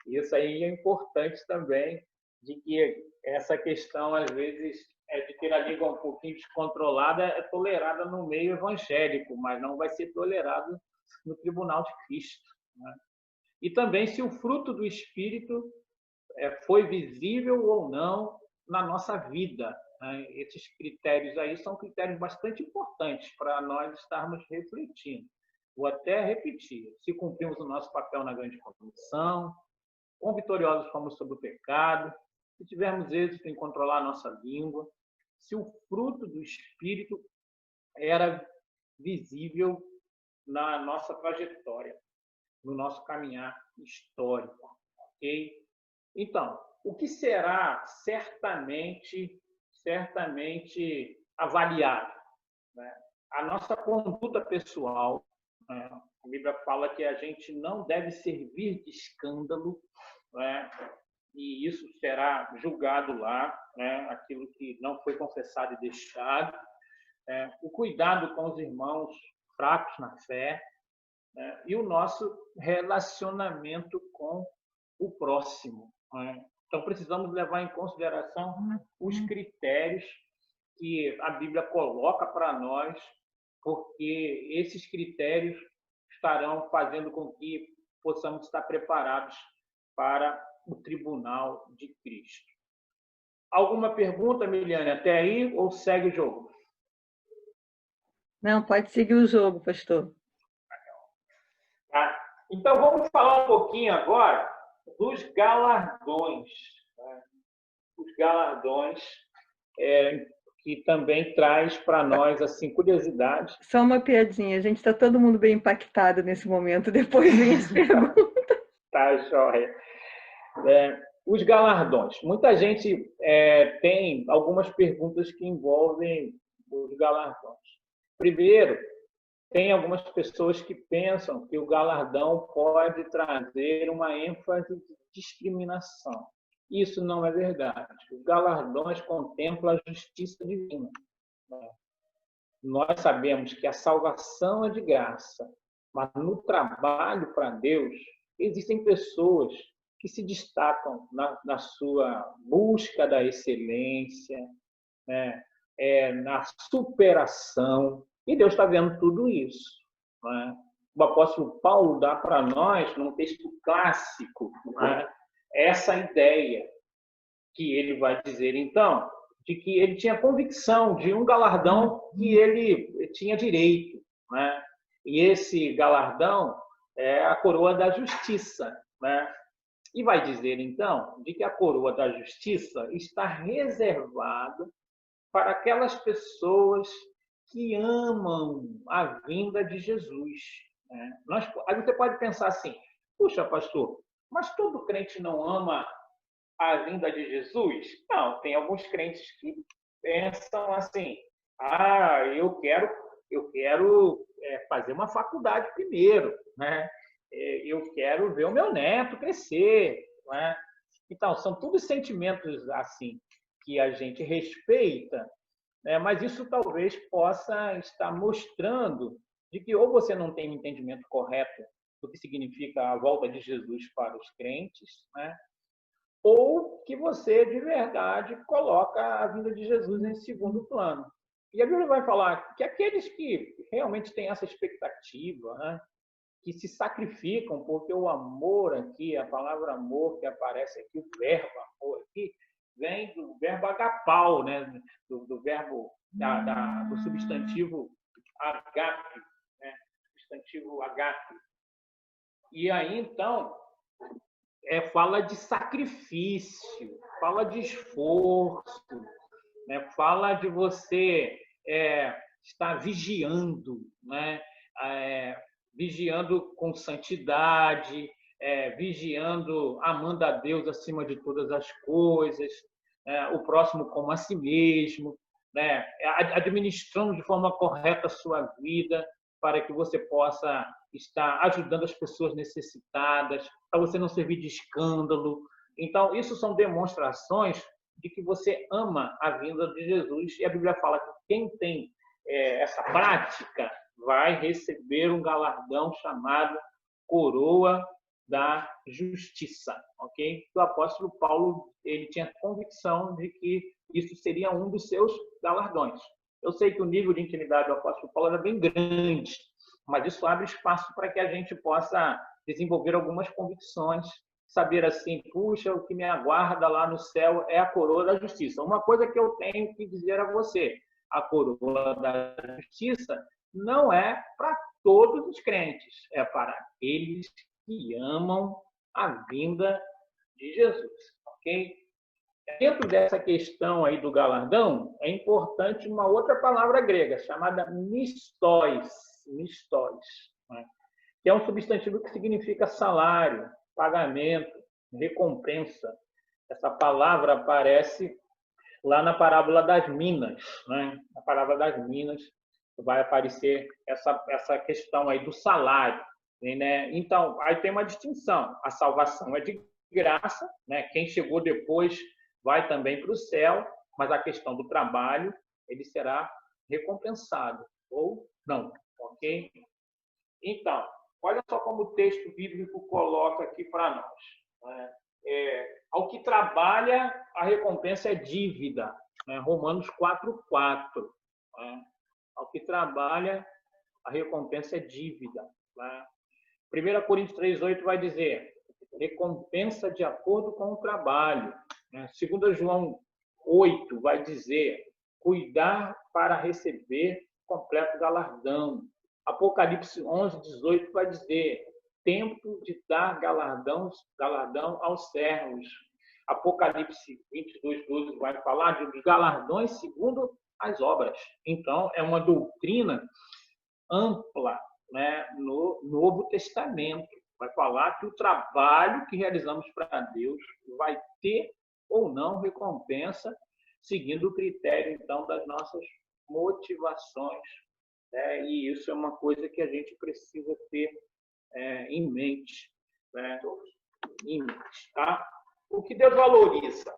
Isso aí é importante também, de que essa questão, às vezes, de ter a língua um pouquinho descontrolada é tolerada no meio evangélico, mas não vai ser tolerado no tribunal de Cristo, né? E também se o fruto do Espírito foi visível ou não na nossa vida, né? Esses critérios aí são critérios bastante importantes para nós estarmos refletindo. Vou até repetir: se cumprimos o nosso papel na grande comissão, quão vitoriosos fomos sobre o pecado, se tivermos êxito em controlar a nossa língua, se o fruto do Espírito era visível na nossa trajetória, no nosso caminhar histórico, ok? Então, o que será certamente avaliado, né? A nossa conduta pessoal, né? A Bíblia fala que a gente não deve servir de escândalo, né? E isso será julgado lá, né? Aquilo que não foi confessado e deixado, o cuidado com os irmãos fracos na fé, né? E o nosso relacionamento com o próximo, né? Então, precisamos levar em consideração os critérios que a Bíblia coloca para nós, porque esses critérios estarão fazendo com que possamos estar preparados para o tribunal de Cristo. Alguma pergunta, Miliane, até aí, ou segue o jogo? Não, pode seguir o jogo, pastor. Tá? Então, vamos falar um pouquinho agora dos galardões. Né? Os galardões que também traz para nós assim curiosidade. Só uma piadinha, a gente está todo mundo bem impactado nesse momento, depois vem as perguntas. Tá, joia. Os galardões. Muita gente tem algumas perguntas que envolvem os galardões. Primeiro, tem algumas pessoas que pensam que o galardão pode trazer uma ênfase de discriminação. Isso não é verdade. Os galardões contemplam a justiça divina. Nós sabemos que a salvação é de graça, mas no trabalho para Deus, existem pessoas que se destacam na sua busca da excelência, né? Na superação, e Deus está vendo tudo isso. Né? O apóstolo Paulo dá para nós, num texto clássico, né? Essa ideia que ele vai dizer, então, de que ele tinha convicção de um galardão que ele tinha direito. Né? E esse galardão é a coroa da justiça. Né? E vai dizer, então, de que a coroa da justiça está reservada para aquelas pessoas que amam a vinda de Jesus. Né? Aí você pode pensar assim, puxa, pastor, mas todo crente não ama a vinda de Jesus? Não, tem alguns crentes que pensam assim, eu quero fazer uma faculdade primeiro, né? Eu quero ver o meu neto crescer, né? Então, são todos sentimentos assim que a gente respeita, né? Mas isso talvez possa estar mostrando de que ou você não tem um entendimento correto do que significa a volta de Jesus para os crentes, né? Ou que você, de verdade, coloca a vinda de Jesus em segundo plano. E a Bíblia vai falar que aqueles que realmente têm essa expectativa, né, que se sacrificam, porque o amor aqui, a palavra amor que aparece aqui, o verbo amor aqui, vem do verbo agapau, né, do verbo, do substantivo agape, né, substantivo agape. E aí, então, fala de sacrifício, fala de esforço, né? Fala de você estar vigiando, né? Vigiando com santidade, vigiando, amando a Deus acima de todas as coisas, o próximo como a si mesmo, né? Administrando de forma correta a sua vida, para que você possa estar ajudando as pessoas necessitadas, para você não servir de escândalo. Então, isso são demonstrações de que você ama a vinda de Jesus. E a Bíblia fala que quem tem essa prática vai receber um galardão chamado coroa da justiça, ok? O apóstolo Paulo, ele tinha convicção de que isso seria um dos seus galardões. Eu sei que o nível de intimidade do apóstolo Paulo era bem grande, mas isso abre espaço para que a gente possa desenvolver algumas convicções, saber assim, puxa, o que me aguarda lá no céu é a coroa da justiça. Uma coisa que eu tenho que dizer a você, a coroa da justiça não é para todos os crentes, é para aqueles que amam a vinda de Jesus, ok? Dentro dessa questão aí do galardão, é importante uma outra palavra grega, chamada mistóis, né? Que é um substantivo que significa salário, pagamento, recompensa. Essa palavra aparece lá na parábola das minas, né? Na parábola das minas vai aparecer essa questão aí do salário, né? Então, aí tem uma distinção. A salvação é de graça, né? Quem chegou depois vai também para o céu, mas a questão do trabalho, ele será recompensado ou não, ok? Então, olha só como o texto bíblico coloca aqui para nós. Né? Ao que trabalha, a recompensa é dívida. Né? Romanos 4:4. Né? Ao que trabalha, a recompensa é dívida. Né? 1 Coríntios 3:8 vai dizer recompensa de acordo com o trabalho. 2 João 8 vai dizer cuidar para receber completo galardão. Apocalipse 11, 18 vai dizer tempo de dar galardão aos servos. Apocalipse 22, 12 vai falar de galardões segundo as obras. Então, é uma doutrina ampla, né, no Novo Testamento. Vai falar que o trabalho que realizamos para Deus vai ter ou não recompensa, seguindo o critério, então, das nossas motivações. Né? E isso é uma coisa que a gente precisa ter em mente. Né? Em mente, tá? O que Deus valoriza?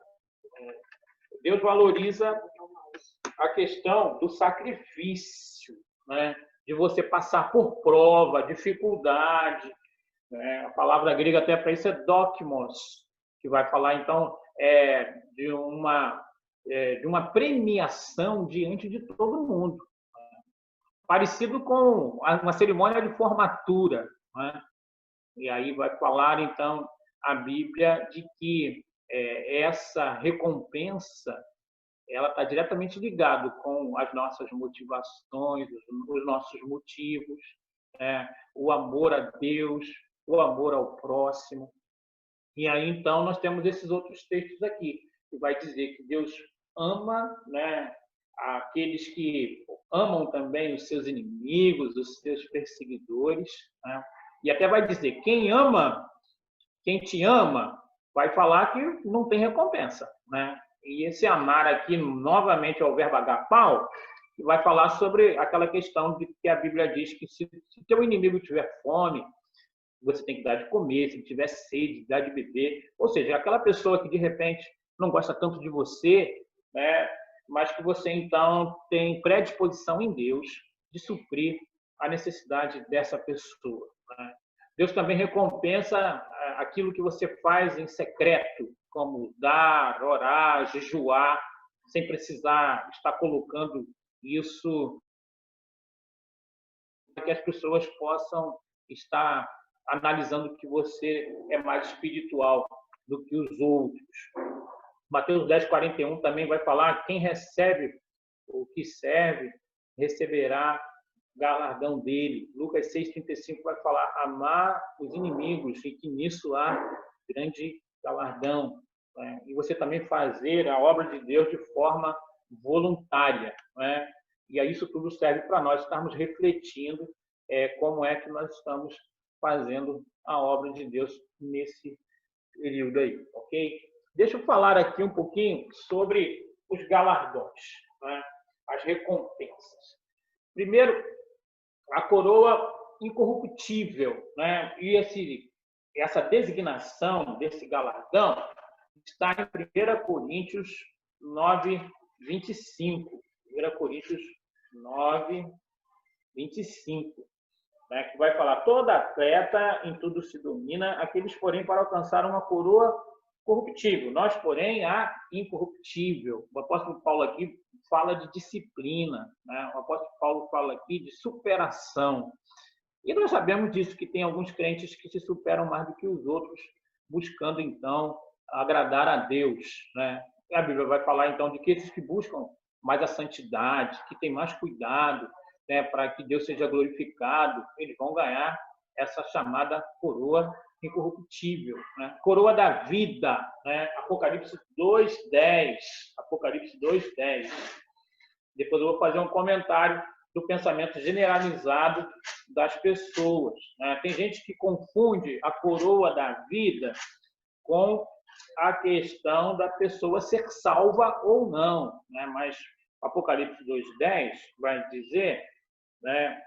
Deus valoriza a questão do sacrifício, né? De você passar por prova, dificuldade. Né? A palavra grega até para isso é dokimos, que vai falar, então, de uma premiação diante de todo mundo. Parecido com uma cerimônia de formatura. Né? E aí vai falar, então, a Bíblia de que essa recompensa ela está diretamente ligado com as nossas motivações, os nossos motivos, o amor a Deus, o amor ao próximo. E aí, então, nós temos esses outros textos aqui, que vai dizer que Deus ama, né, aqueles que amam também os seus inimigos, os seus perseguidores, né? E até vai dizer, quem te ama, vai falar que não tem recompensa, né? E esse amar aqui, novamente, é o verbo agapau, que vai falar sobre aquela questão de que a Bíblia diz que se teu inimigo tiver fome, você tem que dar de comer, se tiver sede, dar de beber. Ou seja, aquela pessoa que, de repente, não gosta tanto de você, né, mas que você, então, tem predisposição em Deus de suprir a necessidade dessa pessoa. Né? Deus também recompensa aquilo que você faz em secreto, como dar, orar, jejuar, sem precisar estar colocando isso para que as pessoas possam estar analisando que você é mais espiritual do que os outros. Mateus 10, 41 também vai falar, quem recebe o que serve, receberá galardão dele. Lucas 6, 35 vai falar, amar os inimigos, e que nisso há grande galardão. Né? E você também fazer a obra de Deus de forma voluntária. Né? E aí isso tudo serve para nós estarmos refletindo como é que nós estamos fazendo a obra de Deus nesse período aí, ok? Deixa eu falar aqui um pouquinho sobre os galardões, né? As recompensas. Primeiro, a coroa incorruptível, né? E essa designação desse galardão está em 1 Coríntios 9, 25. 1 Coríntios 9, 25. Né, que vai falar, toda atleta em tudo se domina, aqueles, porém, para alcançar uma coroa corruptível. Nós, porém, a incorruptível. O apóstolo Paulo aqui fala de disciplina, né? O apóstolo Paulo fala aqui de superação. E nós sabemos disso, que tem alguns crentes que se superam mais do que os outros, buscando, então, agradar a Deus. Né? E a Bíblia vai falar, então, de que esses que buscam mais a santidade, que têm mais cuidado, né, para que Deus seja glorificado, eles vão ganhar essa chamada coroa incorruptível, né? Coroa da vida, né? Apocalipse 2:10. Apocalipse 2:10. Depois eu vou fazer um comentário do pensamento generalizado das pessoas. Né? Tem gente que confunde a coroa da vida com a questão da pessoa ser salva ou não, né? Mas Apocalipse 2:10 vai dizer, né,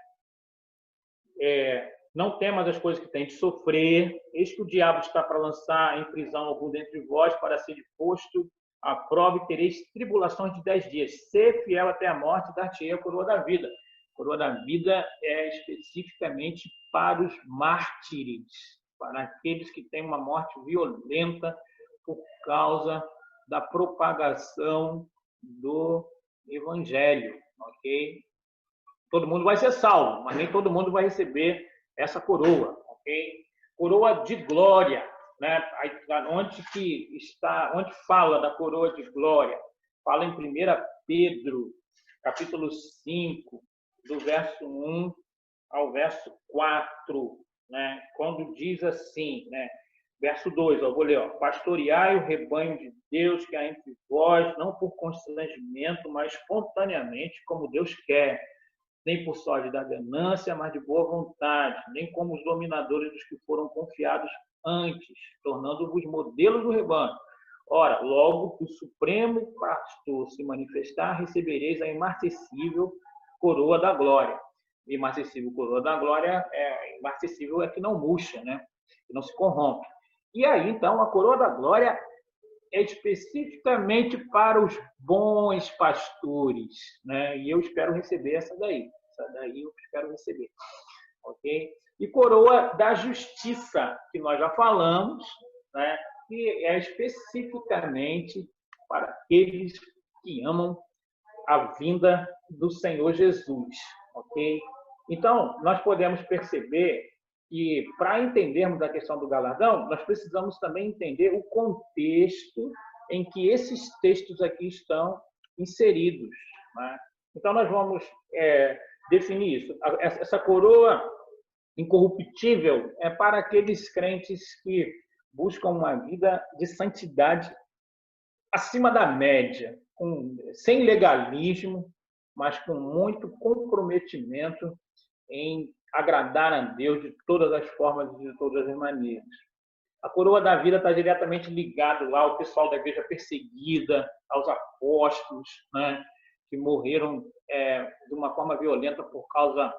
não temas as coisas que tem de sofrer, eis que o diabo está para lançar em prisão algum dentre vós para ser posto à prova e tereis tribulações de 10 dias. Ser fiel até a morte, dar-te-ei a coroa da vida. A coroa da vida é especificamente para os mártires, para aqueles que têm uma morte violenta por causa da propagação do Evangelho, ok? Todo mundo vai ser salvo, mas nem todo mundo vai receber essa coroa, ok? Coroa de glória, né? Onde fala da coroa de glória? fala em 1 Pedro, capítulo 5, do verso 1 ao verso 4, né? Quando diz assim, né? Verso 2, eu vou ler, ó. Pastoreai o rebanho de Deus que há entre vós, não por constrangimento, mas espontaneamente, como Deus quer, nem por sorte da ganância, mas de boa vontade, nem como os dominadores dos que foram confiados antes, tornando-vos modelos do rebanho. Ora, logo que o Supremo Pastor se manifestar, recebereis a imarcessível coroa da glória. Imarcessível coroa da glória, imarcessível é que não murcha, né? Que não se corrompe. E aí, então, a coroa da glória é especificamente para os bons pastores, né? E eu espero receber essa daí. Essa daí eu espero receber, ok? E coroa da justiça, que nós já falamos, né? Que é especificamente para aqueles que amam a vinda do Senhor Jesus, ok? Então, nós podemos perceber que, para entendermos a questão do galardão, nós precisamos também entender o contexto em que esses textos aqui estão inseridos, né? Então, nós vamos definir isso. Essa coroa incorruptível é para aqueles crentes que buscam uma vida de santidade acima da média, sem legalismo, mas com muito comprometimento em agradar a Deus de todas as formas e de todas as maneiras. A coroa da vida está diretamente ligada lá ao pessoal da igreja perseguida, aos apóstolos, né, que morreram de uma forma violenta por causa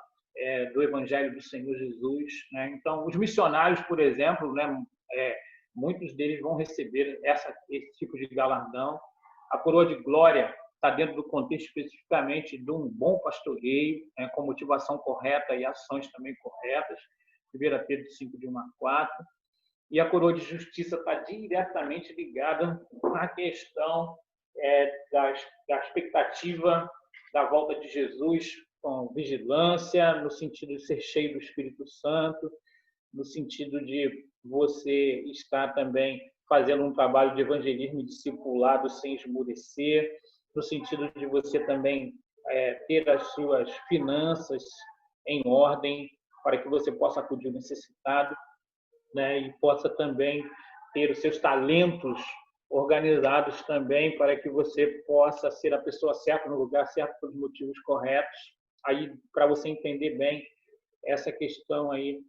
do evangelho do Senhor Jesus, né? Então, os missionários, por exemplo, né, muitos deles vão receber esse tipo de galardão. A coroa de glória está dentro do contexto especificamente de um bom pastoreio, né, com motivação correta e ações também corretas. 1 Pedro 5, de 1 a 4. E a coroa de justiça está diretamente ligada à questão da expectativa da volta de Jesus, com vigilância, no sentido de ser cheio do Espírito Santo, no sentido de você estar também fazendo um trabalho de evangelismo e discipulado sem esmorecer, no sentido de você também ter as suas finanças em ordem para que você possa acudir o necessitado, né? E possa também ter os seus talentos organizados também para que você possa ser a pessoa certa no lugar certo pelos motivos corretos. Aí, para você entender bem essa questão aí,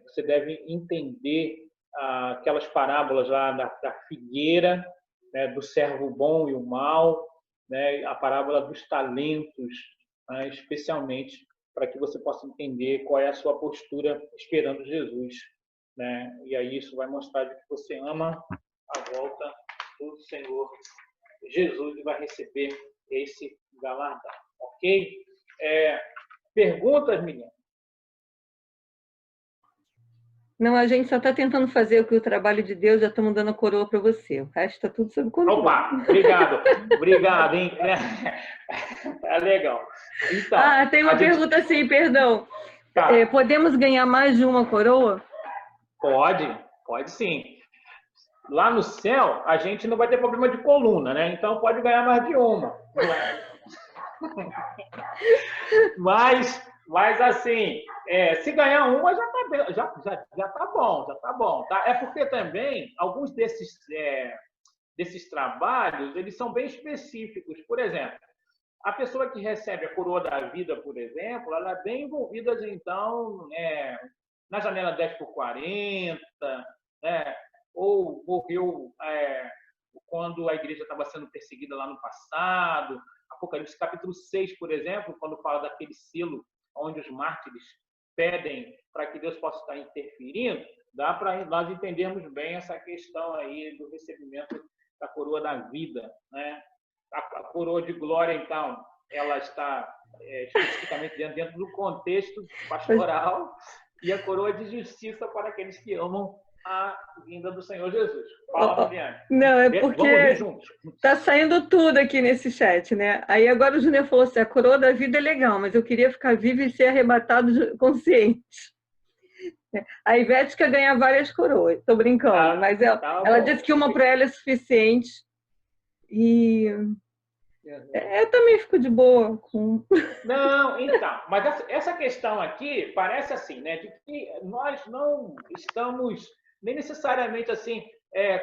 você deve entender aquelas parábolas lá da figueira, né, do servo bom e o mau, né, a parábola dos talentos, né, especialmente para que você possa entender qual é a sua postura esperando Jesus, né? E aí isso vai mostrar que você ama a volta do Senhor Jesus e vai receber esse galardão, ok? Perguntas, meninas? Não, a gente só está tentando fazer o trabalho de Deus, já estamos dando a coroa para você. O resto está tudo sob controle. Opa, obrigado, hein? É legal. Então, tem uma pergunta assim, perdão. Tá. Podemos ganhar mais de uma coroa? Pode sim. Lá no céu, a gente não vai ter problema de coluna, né? Então pode ganhar mais de uma. Mas assim, se ganhar uma já tá bom, tá? É porque também alguns desses trabalhos, eles são bem específicos. Por exemplo, a pessoa que recebe a coroa da vida, por exemplo, ela é bem envolvida, então, na janela 10x40, né? Ou morreu quando a igreja estava sendo perseguida lá no passado. Apocalipse capítulo 6, por exemplo, quando fala daquele selo onde os mártires pedem para que Deus possa estar interferindo, dá para nós entendermos bem essa questão aí do recebimento da coroa da vida, né? A coroa de glória, então, ela está especificamente dentro do contexto pastoral, e a coroa de justiça para aqueles que amam a vinda do Senhor Jesus. Fala, Juliane. Não, é porque está saindo tudo aqui nesse chat, né? Aí agora o Júnior falou assim, a coroa da vida é legal, mas eu queria ficar vivo e ser arrebatado consciente. A Ivete quer ganhar várias coroas, estou brincando, mas ela disse que uma para ela é suficiente. E eu também fico de boa com... Não, então, mas essa questão aqui parece assim, né, de que nós não estamos nem necessariamente assim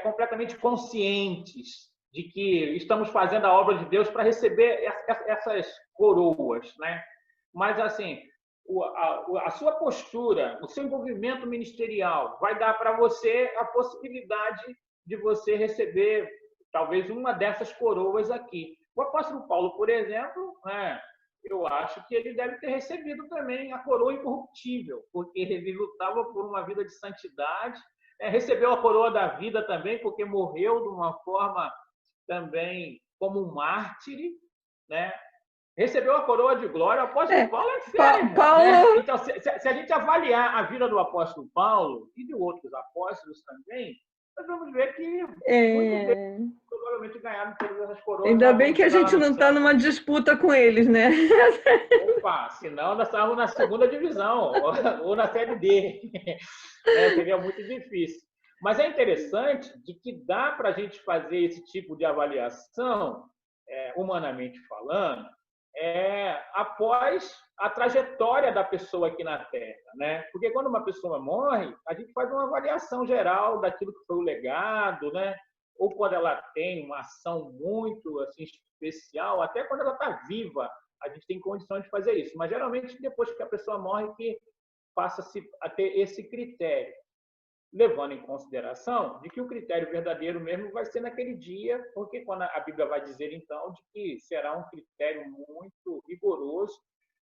completamente conscientes de que estamos fazendo a obra de Deus para receber essas coroas, né? Mas assim, a sua postura, o seu envolvimento ministerial vai dar para você a possibilidade de você receber talvez uma dessas coroas aqui. O apóstolo Paulo, por exemplo, né, eu acho que ele deve ter recebido também a coroa incorruptível, porque ele lutava por uma vida de santidade, recebeu a coroa da vida também, porque morreu de uma forma também como um mártir, né? Recebeu a coroa de glória. O apóstolo Paulo é fera, irmão, Paulo... né? Então, se a gente avaliar a vida do apóstolo Paulo e de outros apóstolos também, nós vamos ver que muitos deles provavelmente ganharam todas essas coroas. Ainda bem que a gente não está numa disputa com eles, né? Opa, senão nós estávamos na segunda divisão ou na Série D. Seria muito difícil. Mas é interessante de que dá para a gente fazer esse tipo de avaliação, humanamente falando, após a trajetória da pessoa aqui na Terra, né? Porque quando uma pessoa morre, a gente faz uma avaliação geral daquilo que foi o legado, né? Ou quando ela tem uma ação muito assim especial, até quando ela está viva, a gente tem condições de fazer isso. Mas geralmente depois que a pessoa morre que passa-se a ter esse critério, levando em consideração de que o critério verdadeiro mesmo vai ser naquele dia, porque quando a Bíblia vai dizer, então, de que será um critério muito rigoroso,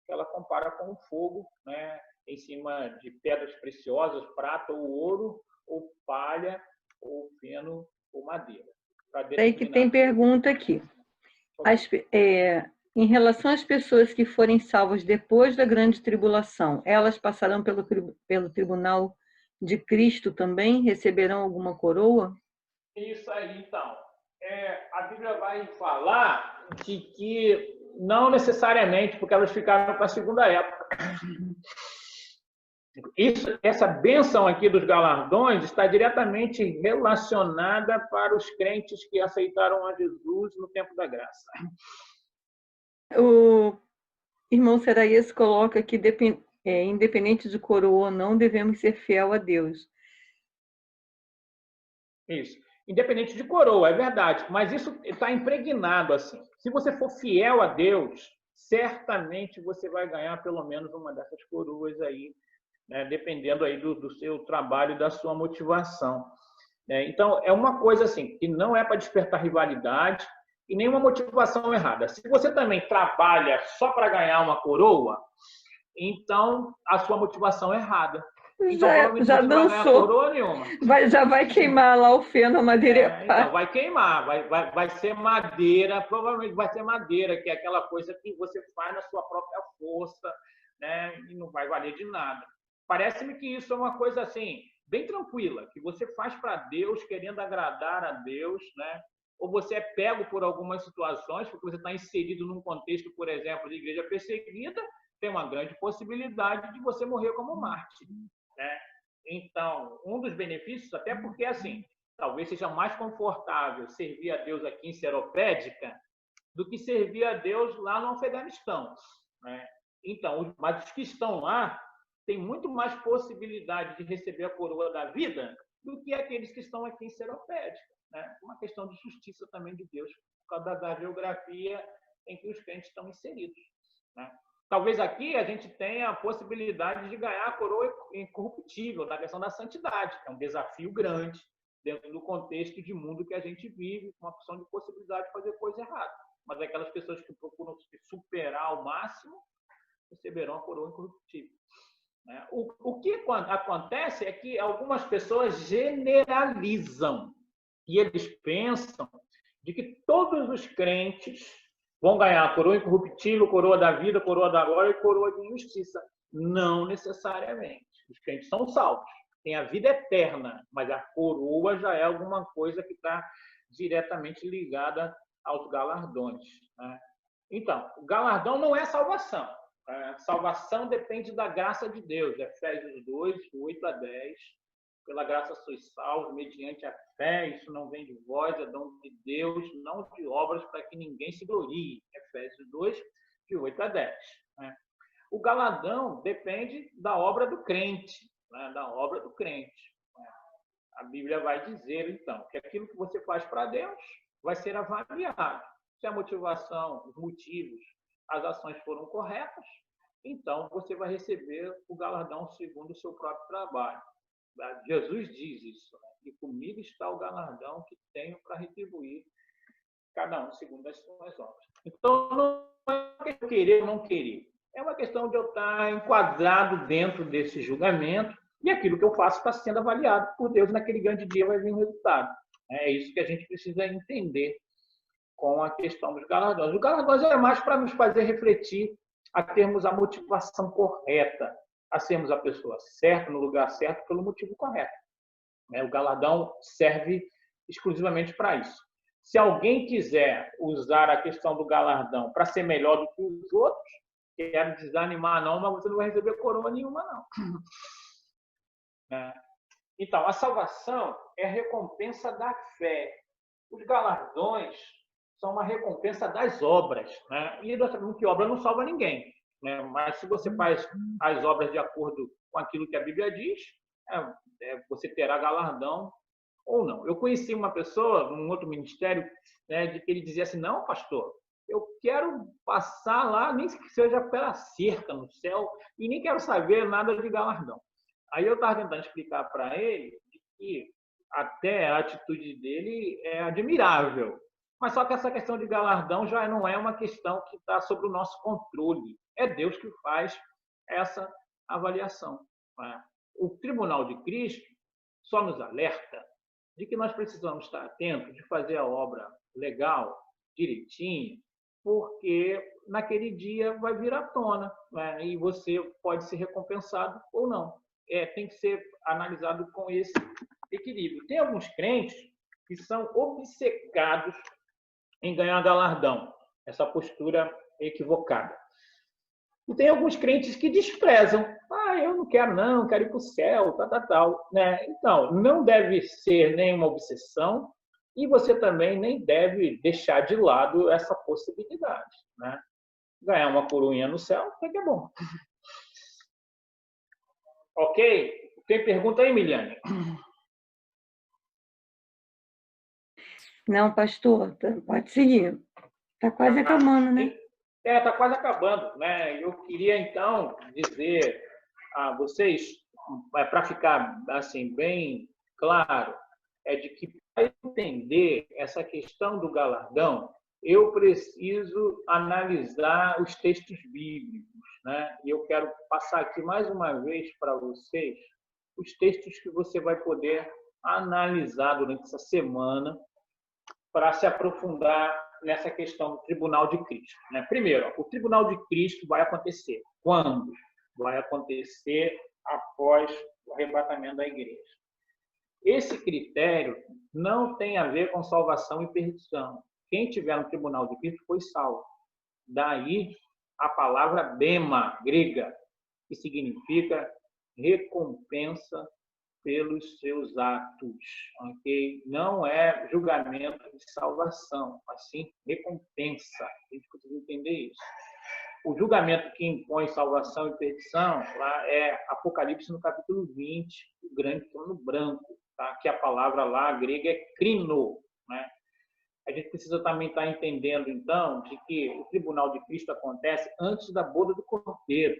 que ela compara com o fogo, né, em cima de pedras preciosas, prata ou ouro, ou palha, ou feno, ou madeira. Sei que tem pergunta aqui. Em relação às pessoas que forem salvas depois da grande tribulação, elas passarão pelo tribunal de Cristo também? Receberão alguma coroa? Isso aí, então. A Bíblia vai falar de que não necessariamente, porque elas ficaram para a segunda época. Essa bênção aqui dos galardões está diretamente relacionada para os crentes que aceitaram a Jesus no tempo da graça. O irmão Seraías coloca que, independente de coroa ou não, devemos ser fiel a Deus. Isso. Independente de coroa, é verdade. Mas isso está impregnado assim. Se você for fiel a Deus, certamente você vai ganhar pelo menos uma dessas coroas aí, né, dependendo aí do seu trabalho e da sua motivação. Então, é uma coisa assim, que não é para despertar rivalidade e nenhuma motivação errada. Se você também trabalha só para ganhar uma coroa, então a sua motivação é errada. Então, já dançou. Não vai ganhar coroa nenhuma. Já vai queimar lá o feno, a madeira. Então, vai queimar, vai ser madeira, provavelmente vai ser madeira, que é aquela coisa que você faz na sua própria força, né, e não vai valer de nada. Parece-me que isso é uma coisa assim, bem tranquila, que você faz para Deus, querendo agradar a Deus, né? Ou você é pego por algumas situações, porque você está inserido num contexto, por exemplo, de igreja perseguida, tem uma grande possibilidade de você morrer como mártir, né? Então, um dos benefícios, até porque, assim, talvez seja mais confortável servir a Deus aqui em Seropédica do que servir a Deus lá no Afeganistão, né? Então, mas os que estão lá têm muito mais possibilidade de receber a coroa da vida do que aqueles que estão aqui em Seropédica, né? Uma questão de justiça também de Deus, por causa da geografia em que os crentes estão inseridos, né? Talvez aqui a gente tenha a possibilidade de ganhar a coroa incorruptível na questão da santidade, que é um desafio grande dentro do contexto de mundo que a gente vive, com uma opção de possibilidade de fazer coisa errada. Mas aquelas pessoas que procuram se superar ao máximo receberão a coroa incorruptível. O que acontece é que algumas pessoas generalizam e eles pensam de que todos os crentes vão ganhar a coroa incorruptível, coroa da vida, coroa da glória e coroa de justiça. Não necessariamente. Os crentes são salvos, têm a vida eterna, mas a coroa já é alguma coisa que está diretamente ligada aos galardões, né? Então, o galardão não é salvação. A salvação depende da graça de Deus, Efésios 2, 8 a 10. Pela graça sois salvos, mediante a fé, isso não vem de vós, é dom de Deus, não de obras para que ninguém se glorie. Efésios 2, de 8 a 10. Né? O galardão depende da obra do crente, né? Da obra do crente. Né? A Bíblia vai dizer, então, que aquilo que você faz para Deus vai ser avaliado. Se a motivação, os motivos, as ações foram corretas, então você vai receber o galardão segundo o seu próprio trabalho. Jesus diz isso, né? E comigo está o galardão que tenho para retribuir cada um segundo as suas obras. Então, não é querer ou não querer. É uma questão de eu estar enquadrado dentro desse julgamento e aquilo que eu faço está sendo avaliado por Deus. Naquele grande dia vai vir um resultado. É isso que a gente precisa entender com a questão dos galardões. Os galardões é mais para nos fazer refletir a termos a motivação correta, a sermos a pessoa certa, no lugar certo, pelo motivo correto. O galardão serve exclusivamente para isso. Se alguém quiser usar a questão do galardão para ser melhor do que os outros, quero desanimar não, mas você não vai receber coroa nenhuma, não. Então, a salvação é a recompensa da fé. Os galardões são uma recompensa das obras. Né? E nós sabemos que obra não salva ninguém. Né? Mas se você faz as obras de acordo com aquilo que a Bíblia diz, você terá galardão ou não. Eu conheci uma pessoa, num outro ministério, né, de que ele dizia assim, não, pastor, eu quero passar lá, nem que seja pela cerca no céu, e nem quero saber nada de galardão. Aí eu estava tentando explicar para ele que até a atitude dele é admirável, mas só que essa questão de galardão já não é uma questão que está sob o nosso controle. É Deus que faz essa avaliação. Né? O Tribunal de Cristo só nos alerta de que nós precisamos estar atentos de fazer a obra legal, direitinho, porque naquele dia vai vir à tona, né? E você pode ser recompensado ou não. Tem que ser analisado com esse equilíbrio. Tem alguns crentes que são obcecados em ganhar galardão, essa postura equivocada. E tem alguns crentes que desprezam. Eu não quero não, quero ir para o céu, tal. Né? Então, não deve ser nenhuma obsessão e você também nem deve deixar de lado essa possibilidade. Né? Ganhar uma coroinha no céu, até que é bom. Ok? Tem pergunta aí, Miliane? Não, pastor, pode seguir. Está quase acabando, né? Está quase acabando. Né? Eu queria, então, dizer a vocês, para ficar assim bem claro, de que para entender essa questão do galardão, eu preciso analisar os textos bíblicos. Né? E eu quero passar aqui mais uma vez para vocês os textos que você vai poder analisar durante essa semana para se aprofundar nessa questão do Tribunal de Cristo. Né? Primeiro, o Tribunal de Cristo vai acontecer. Quando? Vai acontecer após o arrebatamento da igreja. Esse critério não tem a ver com salvação e perdição. Quem tiver no Tribunal de Cristo foi salvo. Daí a palavra bema, grega, que significa recompensa pelos seus atos, ok? Não é julgamento de salvação, mas sim recompensa. A gente precisa entender isso. O julgamento que impõe salvação e perdição lá é Apocalipse no capítulo 20, o grande trono branco, tá? Que a palavra lá grega é crino, né? A gente precisa também estar entendendo, então, de que o Tribunal de Cristo acontece antes da boda do Cordeiro.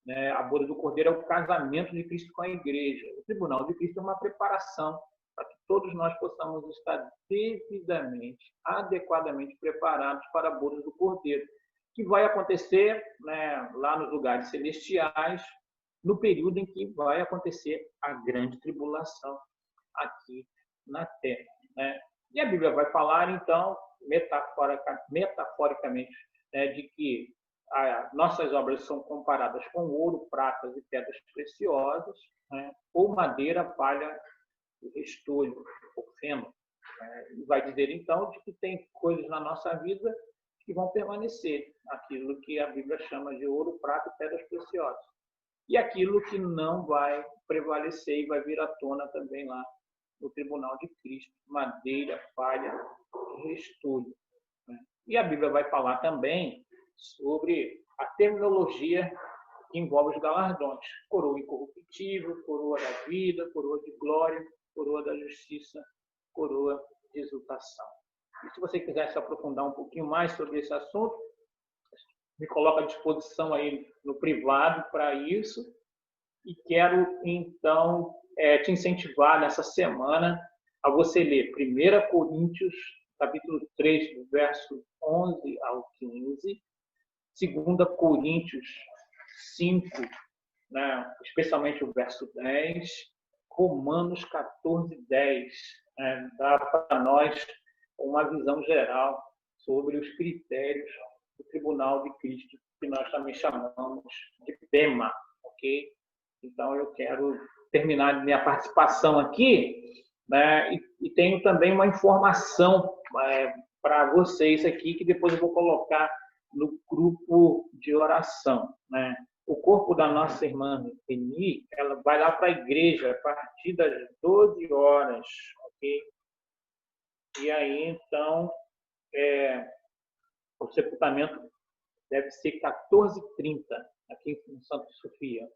Né? A boda do Cordeiro é o casamento de Cristo com a igreja. O Tribunal de Cristo é uma preparação para que todos nós possamos estar devidamente, adequadamente preparados para a boda do Cordeiro, que vai acontecer, né, lá nos lugares celestiais, no período em que vai acontecer a grande tribulação aqui na Terra. Né? E a Bíblia vai falar, então, metaforicamente, né, de que nossas obras são comparadas com ouro, pratas e pedras preciosas, né, ou madeira, palha, restolho, ou feno. E vai dizer, então, de que tem coisas na nossa vida que vão permanecer, aquilo que a Bíblia chama de ouro, prata e pedras preciosas. e aquilo que não vai prevalecer e vai vir à tona também lá no tribunal de Cristo, madeira, palha e restolho. E a Bíblia vai falar também sobre a terminologia que envolve os galardões. Coroa incorruptível, coroa da vida, coroa de glória, coroa da justiça, coroa de exultação. E se você quiser se aprofundar um pouquinho mais sobre esse assunto, me coloco à disposição aí no privado para isso. E quero, então, te incentivar nessa semana a você ler 1 Coríntios, capítulo 3, do verso 11 ao 15, 2 Coríntios 5, né, especialmente o verso 10, Romanos 14, 10, né, dá para nós uma visão geral sobre os critérios do Tribunal de Cristo, que nós também chamamos de Bema, ok? Então, eu quero terminar minha participação aqui, né, e tenho também uma informação para vocês aqui, que depois eu vou colocar no grupo de oração, né? O corpo da nossa irmã Eni, ela vai lá para a igreja a partir das 12 horas, ok? E aí, então, o sepultamento deve ser 14h30 aqui em Santa Sofia,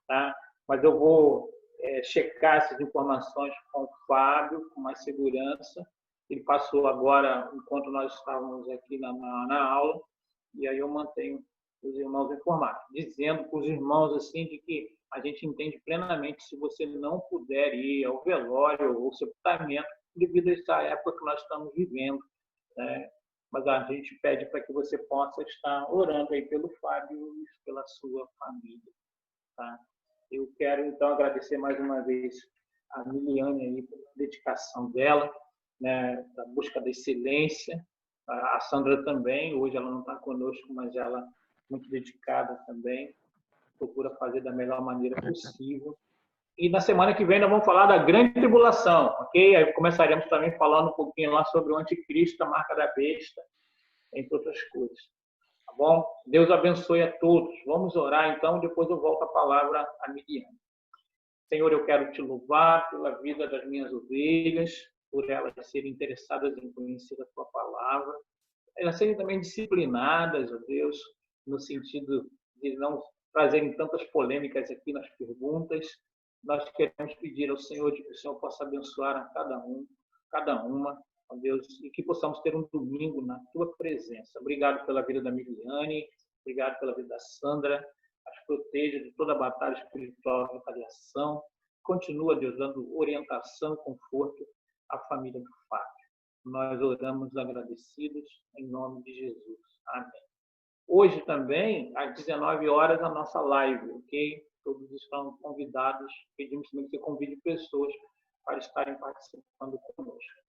tá? Mas eu vou checar essas informações com o Fábio, com mais segurança. Ele passou agora, enquanto nós estávamos aqui na aula, e aí eu mantenho os irmãos informados, dizendo para os irmãos assim de que a gente entende plenamente se você não puder ir ao velório ou sepultamento devido a essa época que nós estamos vivendo, né? Mas a gente pede para que você possa estar orando aí pelo Fábio e pela sua família, tá? Eu quero então agradecer mais uma vez a Miliane aí pela dedicação dela, né, da busca da excelência. A Sandra também, hoje ela não está conosco, mas ela muito dedicada também, procura fazer da melhor maneira possível. E na semana que vem nós vamos falar da grande tribulação, ok? Aí começaremos também falando um pouquinho lá sobre o anticristo, a marca da besta, entre outras coisas. Tá bom? Deus abençoe a todos. Vamos orar então, depois eu volto a palavra a Miriam. Senhor, eu quero te louvar pela vida das minhas ovelhas, por elas serem interessadas em conhecer a tua palavra, elas serem também disciplinadas, ó Deus, no sentido de não trazerem tantas polêmicas aqui nas perguntas. Nós queremos pedir ao Senhor de que o Senhor possa abençoar a cada uma, ó Deus, e que possamos ter um domingo na tua presença. Obrigado pela vida da Miliane, obrigado pela vida da Sandra, as proteja de toda a batalha espiritual e retaliação. Continua, Deus, dando orientação e conforto à família do Fábio. Nós oramos agradecidos em nome de Jesus. Amém. Hoje também, às 19 horas, a nossa live, ok? Todos estão convidados. Pedimos também que você convide pessoas para estarem participando conosco.